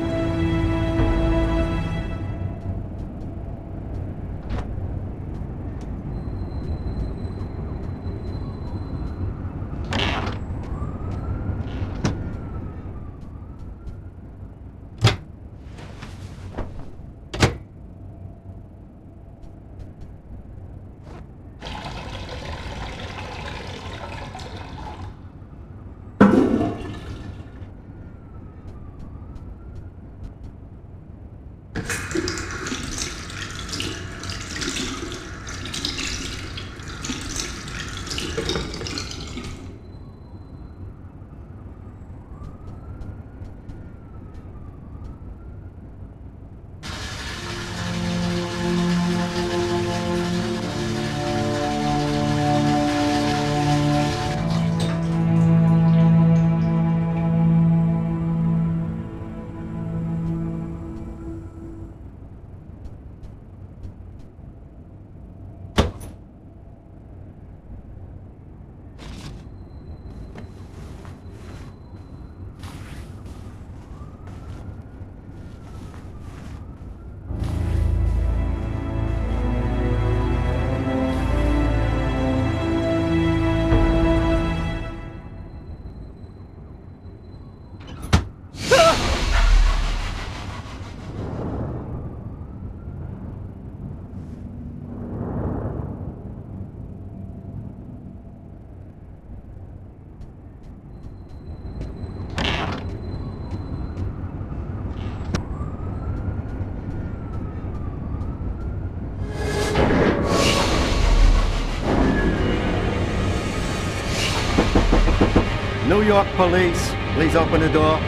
New York police, please open the door.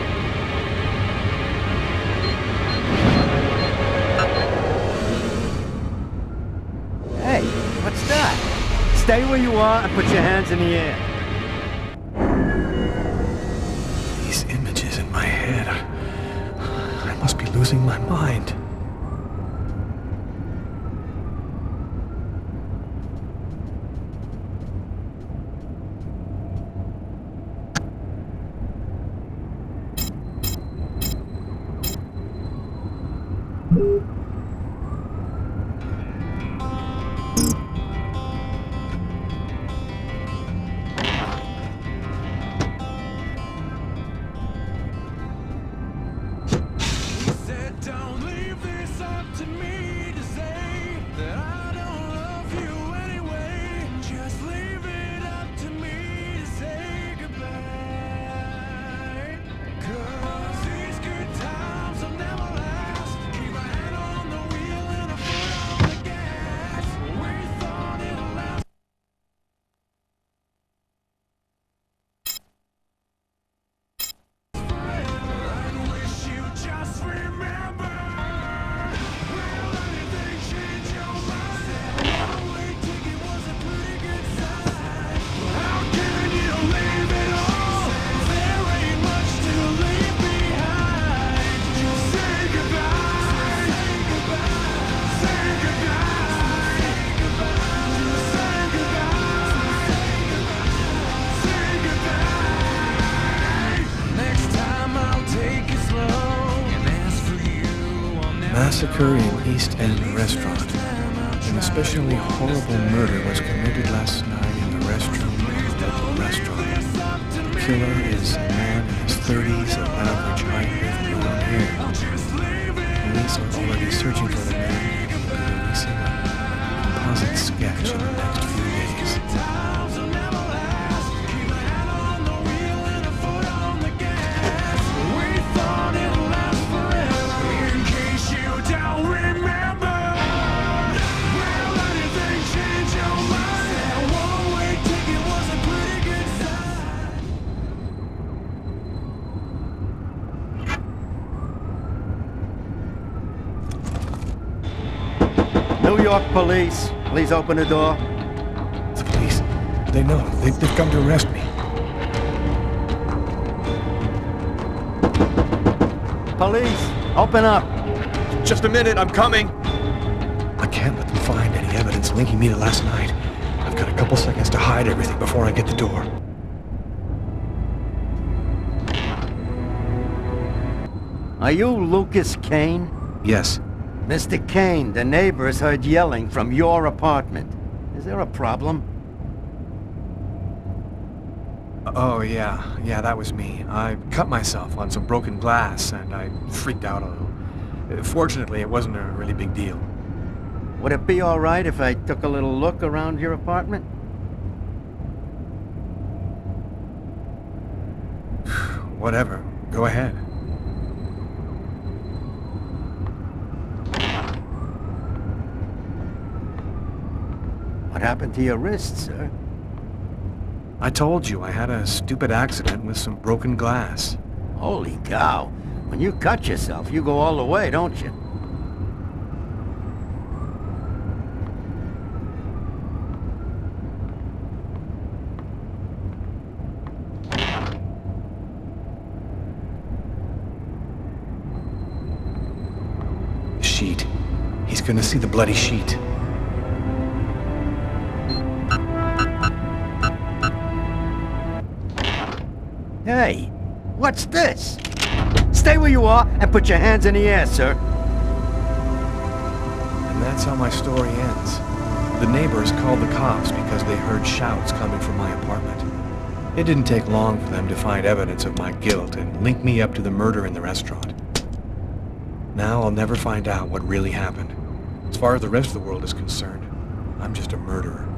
Hey, what's that? Stay where you are and put your hands in the air. These images in my head. I must be losing my mind. Massacre in East End restaurant. An especially horrible murder was committed last night in the restroom of a local restaurant. The killer is a man in his 30s of average height with brown hair. Police are already searching for the man and will be releasing a composite sketch in the next few days. New York police, please open the door. The police, they know. They've come to arrest me. Police, open up. Just a minute, I'm coming. I can't let them find any evidence linking me to last night. I've got a couple seconds to hide everything before I get the door. Are you Lucas Kane? Yes. Mr. Kane, the neighbors heard yelling from your apartment. Is there a problem? Oh, yeah. Yeah, that was me. I cut myself on some broken glass, and I freaked out a little. Fortunately, it wasn't a really big deal. Would it be all right if I took a little look around your apartment? Whatever. Go ahead. What happened to your wrist, sir? I told you I had a stupid accident with some broken glass. Holy cow. When you cut yourself, you go all the way, don't you? Sheet. He's gonna see the bloody sheet. Hey, what's this? Stay where you are and put your hands in the air, sir. And that's how my story ends. The neighbors called the cops because they heard shouts coming from my apartment. It didn't take long for them to find evidence of my guilt and link me up to the murder in the restaurant. Now I'll never find out what really happened. As far as the rest of the world is concerned, I'm just a murderer.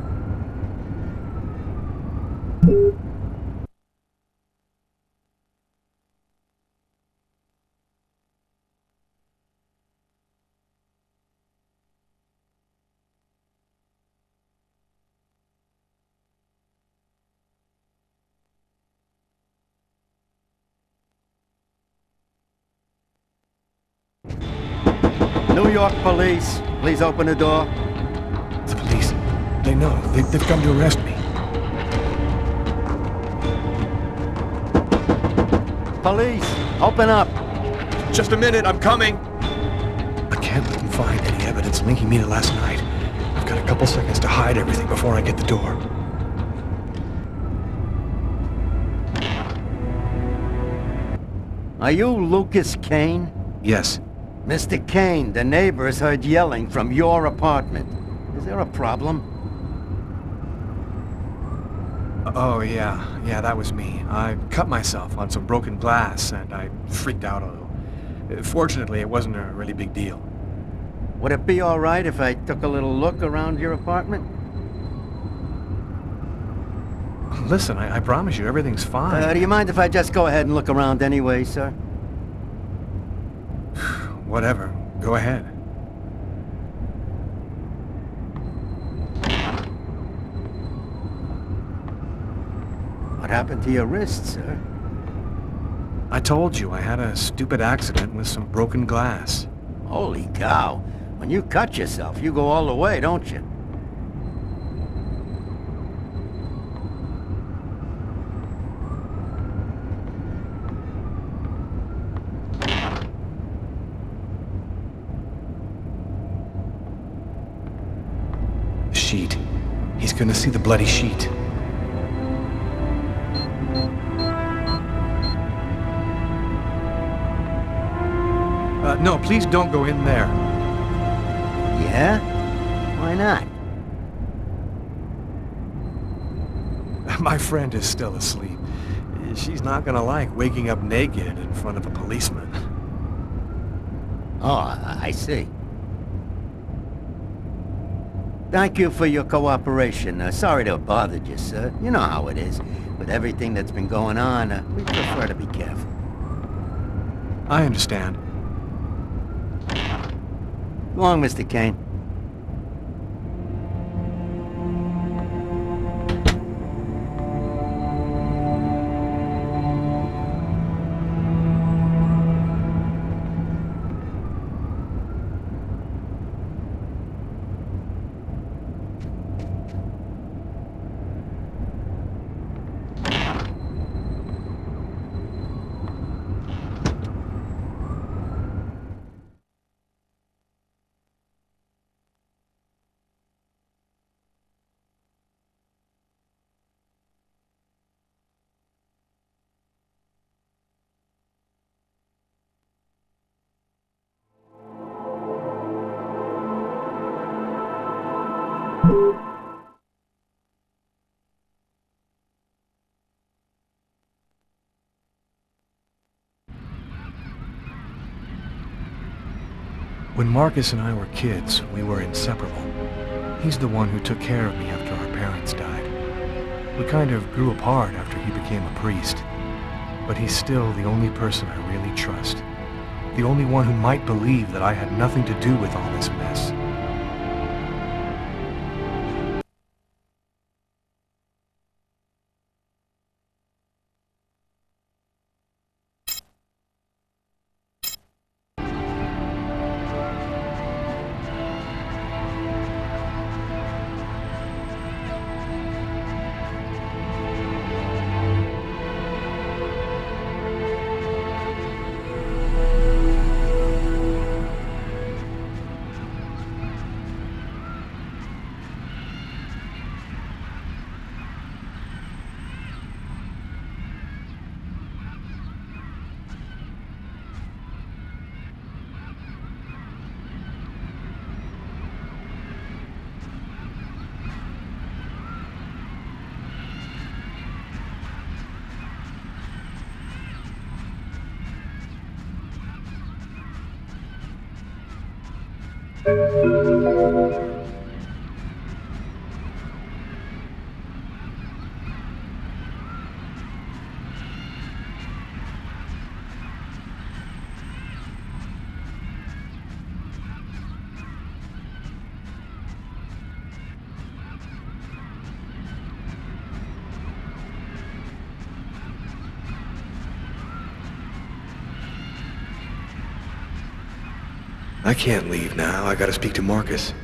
New York police, please open the door. The police. They know. They've come to arrest me. Police, open up. Just a minute, I'm coming. I can't let them find any evidence linking me to last night. I've got a couple seconds to hide everything before I get the door. Are you Lucas Kane? Yes. Mr. Kane, the neighbors heard yelling from your apartment. Is there a problem? Oh, yeah. Yeah, that was me. I cut myself on some broken glass, and I freaked out a little. Fortunately, it wasn't a really big deal. Would it be all right if I took a little look around your apartment? Listen, I promise you, everything's fine. Do you mind if I just go ahead and look around anyway, sir? Whatever. Go ahead. What happened to your wrist, sir? I told you I had a stupid accident with some broken glass. Holy cow. When you cut yourself, you go all the way, don't you? Sheet. He's gonna see the bloody sheet. No, please don't go in there. Yeah? Why not? My friend is still asleep. She's not gonna like waking up naked in front of a policeman. Oh, I see. Thank you for your cooperation. Sorry to have bothered you, sir. You know how it is. With everything that's been going on, we prefer to be careful. I understand. Go on, Mr. Kane. When Marcus and I were kids, we were inseparable. He's the one who took care of me after our parents died. We kind of grew apart after he became a priest. But he's still the only person I really trust. The only one who might believe that I had nothing to do with all this mess. I can't leave now. I gotta speak to Marcus.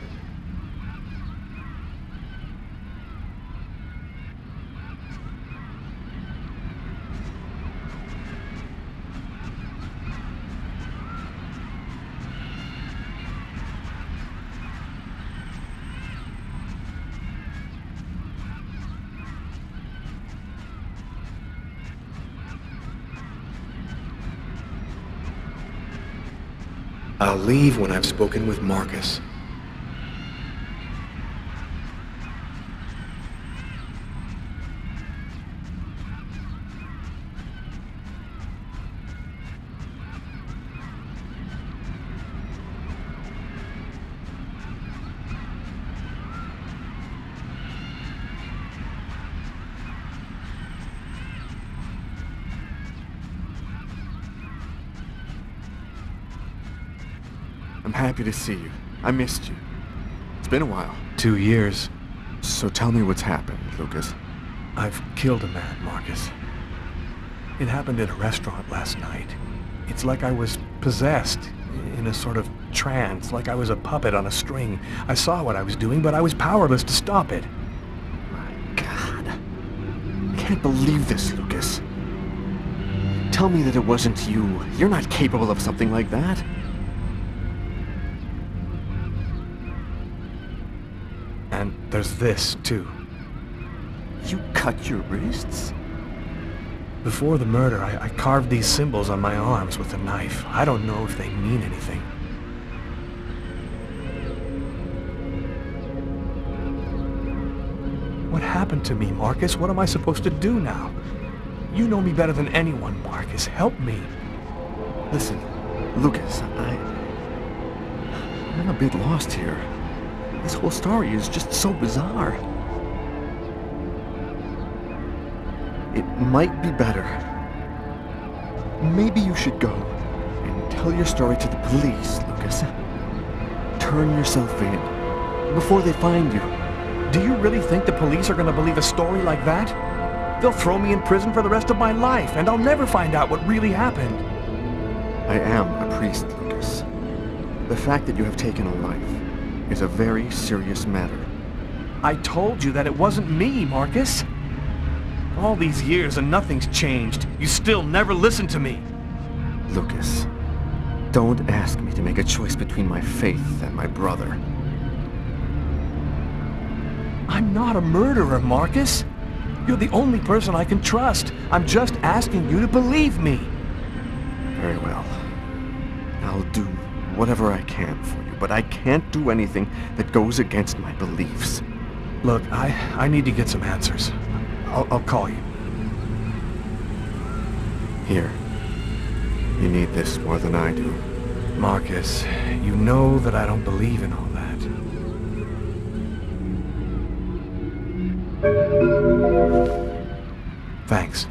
I'll leave when I've spoken with Marcus. I'm happy to see you. I missed you. It's been a while. 2 years. So tell me what's happened, Lucas. I've killed a man, Marcus. It happened at a restaurant last night. It's like I was possessed, in a sort of trance, like I was a puppet on a string. I saw what I was doing, but I was powerless to stop it. My God. I can't believe this, Lucas. Tell me that it wasn't you. You're not capable of something like that. And there's this, too. You cut your wrists? Before the murder, I carved these symbols on my arms with a knife. I don't know if they mean anything. What happened to me, Marcus? What am I supposed to do now? You know me better than anyone, Marcus. Help me. Listen, Lucas, I'm a bit lost here. This whole story is just so bizarre. It might be better. Maybe you should go and tell your story to the police, Lucas. Turn yourself in before they find you. Do you really think the police are going to believe a story like that? They'll throw me in prison for the rest of my life, and I'll never find out what really happened. I am a priest, Lucas. The fact that you have taken a life is a very serious matter. I told you that it wasn't me, Marcus. All these years and nothing's changed. You still never listen to me. Lucas, don't ask me to make a choice between my faith and my brother. I'm not a murderer, Marcus. You're the only person I can trust. I'm just asking you to believe me. Very well. I'll do whatever I can for you, but I can't do anything that goes against my beliefs. Look, I need to get some answers. I'll call you. Here. You need this more than I do. Marcus, you know that I don't believe in all that. Thanks.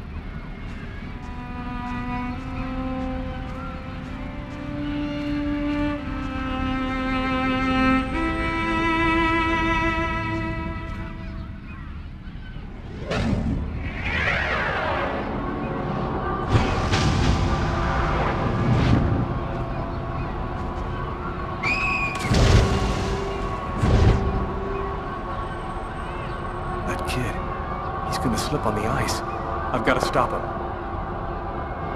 Gonna slip on the ice. I've got to stop him.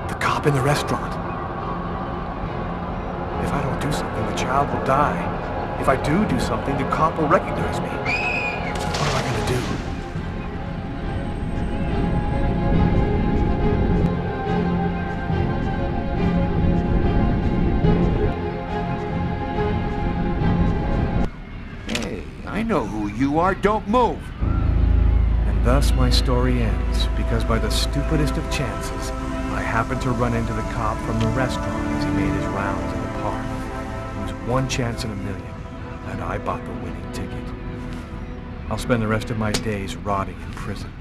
The cop in the restaurant. If I don't do something, the child will die. If I do something, the cop will recognize me. What am I gonna do? Hey, I know who you are. Don't move. Thus my story ends, because by the stupidest of chances, I happened to run into the cop from the restaurant as he made his rounds in the park. It was 1 chance in a million, and I bought the winning ticket. I'll spend the rest of my days rotting in prison.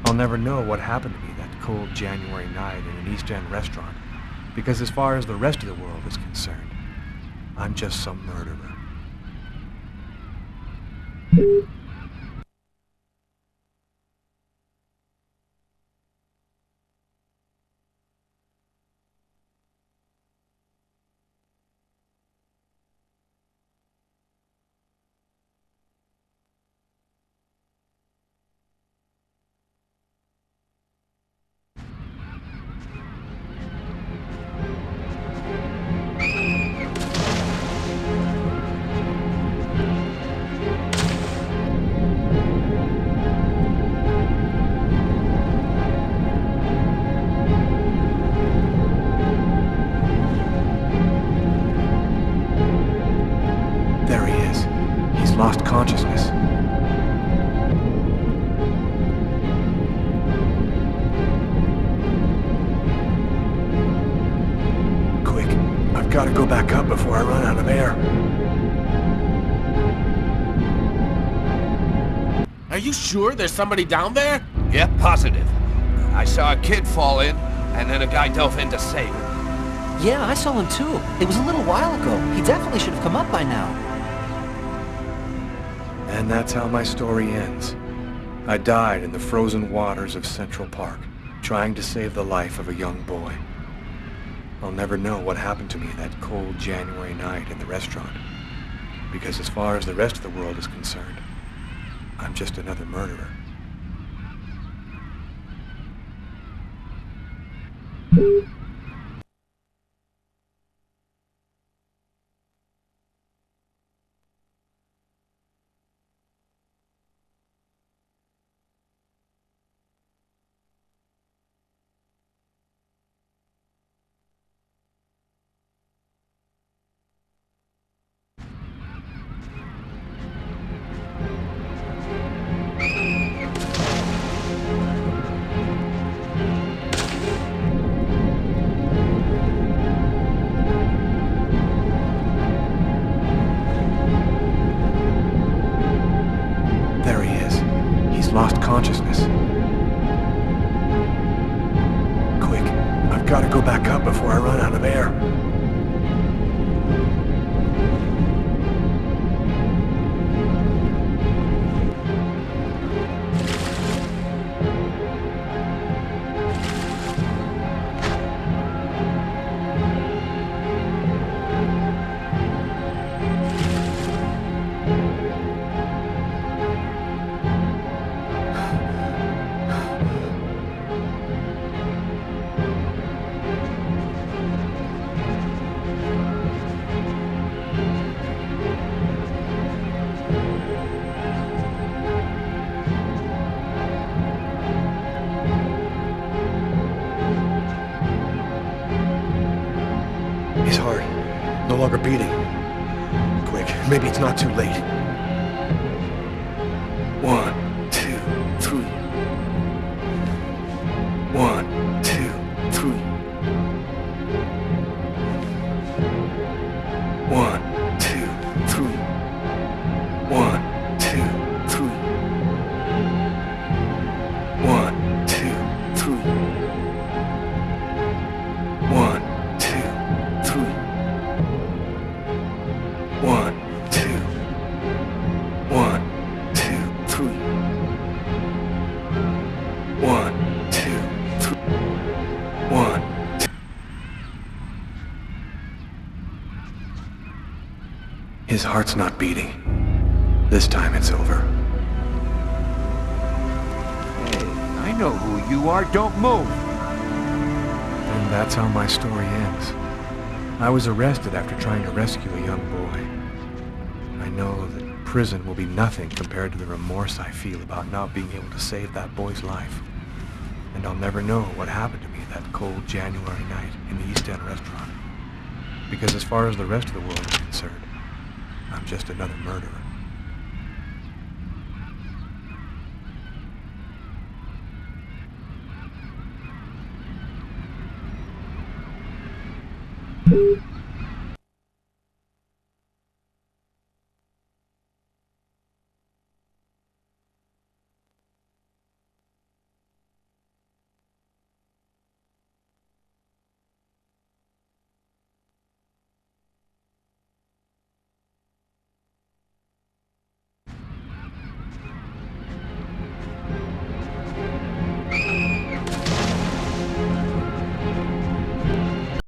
I'll never know what happened to me that cold January night in an East End restaurant, because as far as the rest of the world is concerned, I'm just some murderer. Lost consciousness. Quick, I've got to go back up before I run out of air. Are you sure there's somebody down there? Yep, positive. I saw a kid fall in, and then a guy dove in to save him. Yeah, I saw him too. It was a little while ago. He definitely should have come up by now. And that's how my story ends. I died in the frozen waters of Central Park, trying to save the life of a young boy. I'll never know what happened to me that cold January night in the restaurant, because as far as the rest of the world is concerned, I'm just another murderer. Lost consciousness. Quick, I've got to go back up before I run out of air. His heart, no longer beating. Quick, maybe it's not too late. 1, His heart's not beating. This time it's over. Hey, I know who you are. Don't move. And that's how my story ends. I was arrested after trying to rescue a young boy. I know that prison will be nothing compared to the remorse I feel about not being able to save that boy's life. And I'll never know what happened to me that cold January night in the East End restaurant. Because as far as the rest of the world is concerned, I'm just another murderer.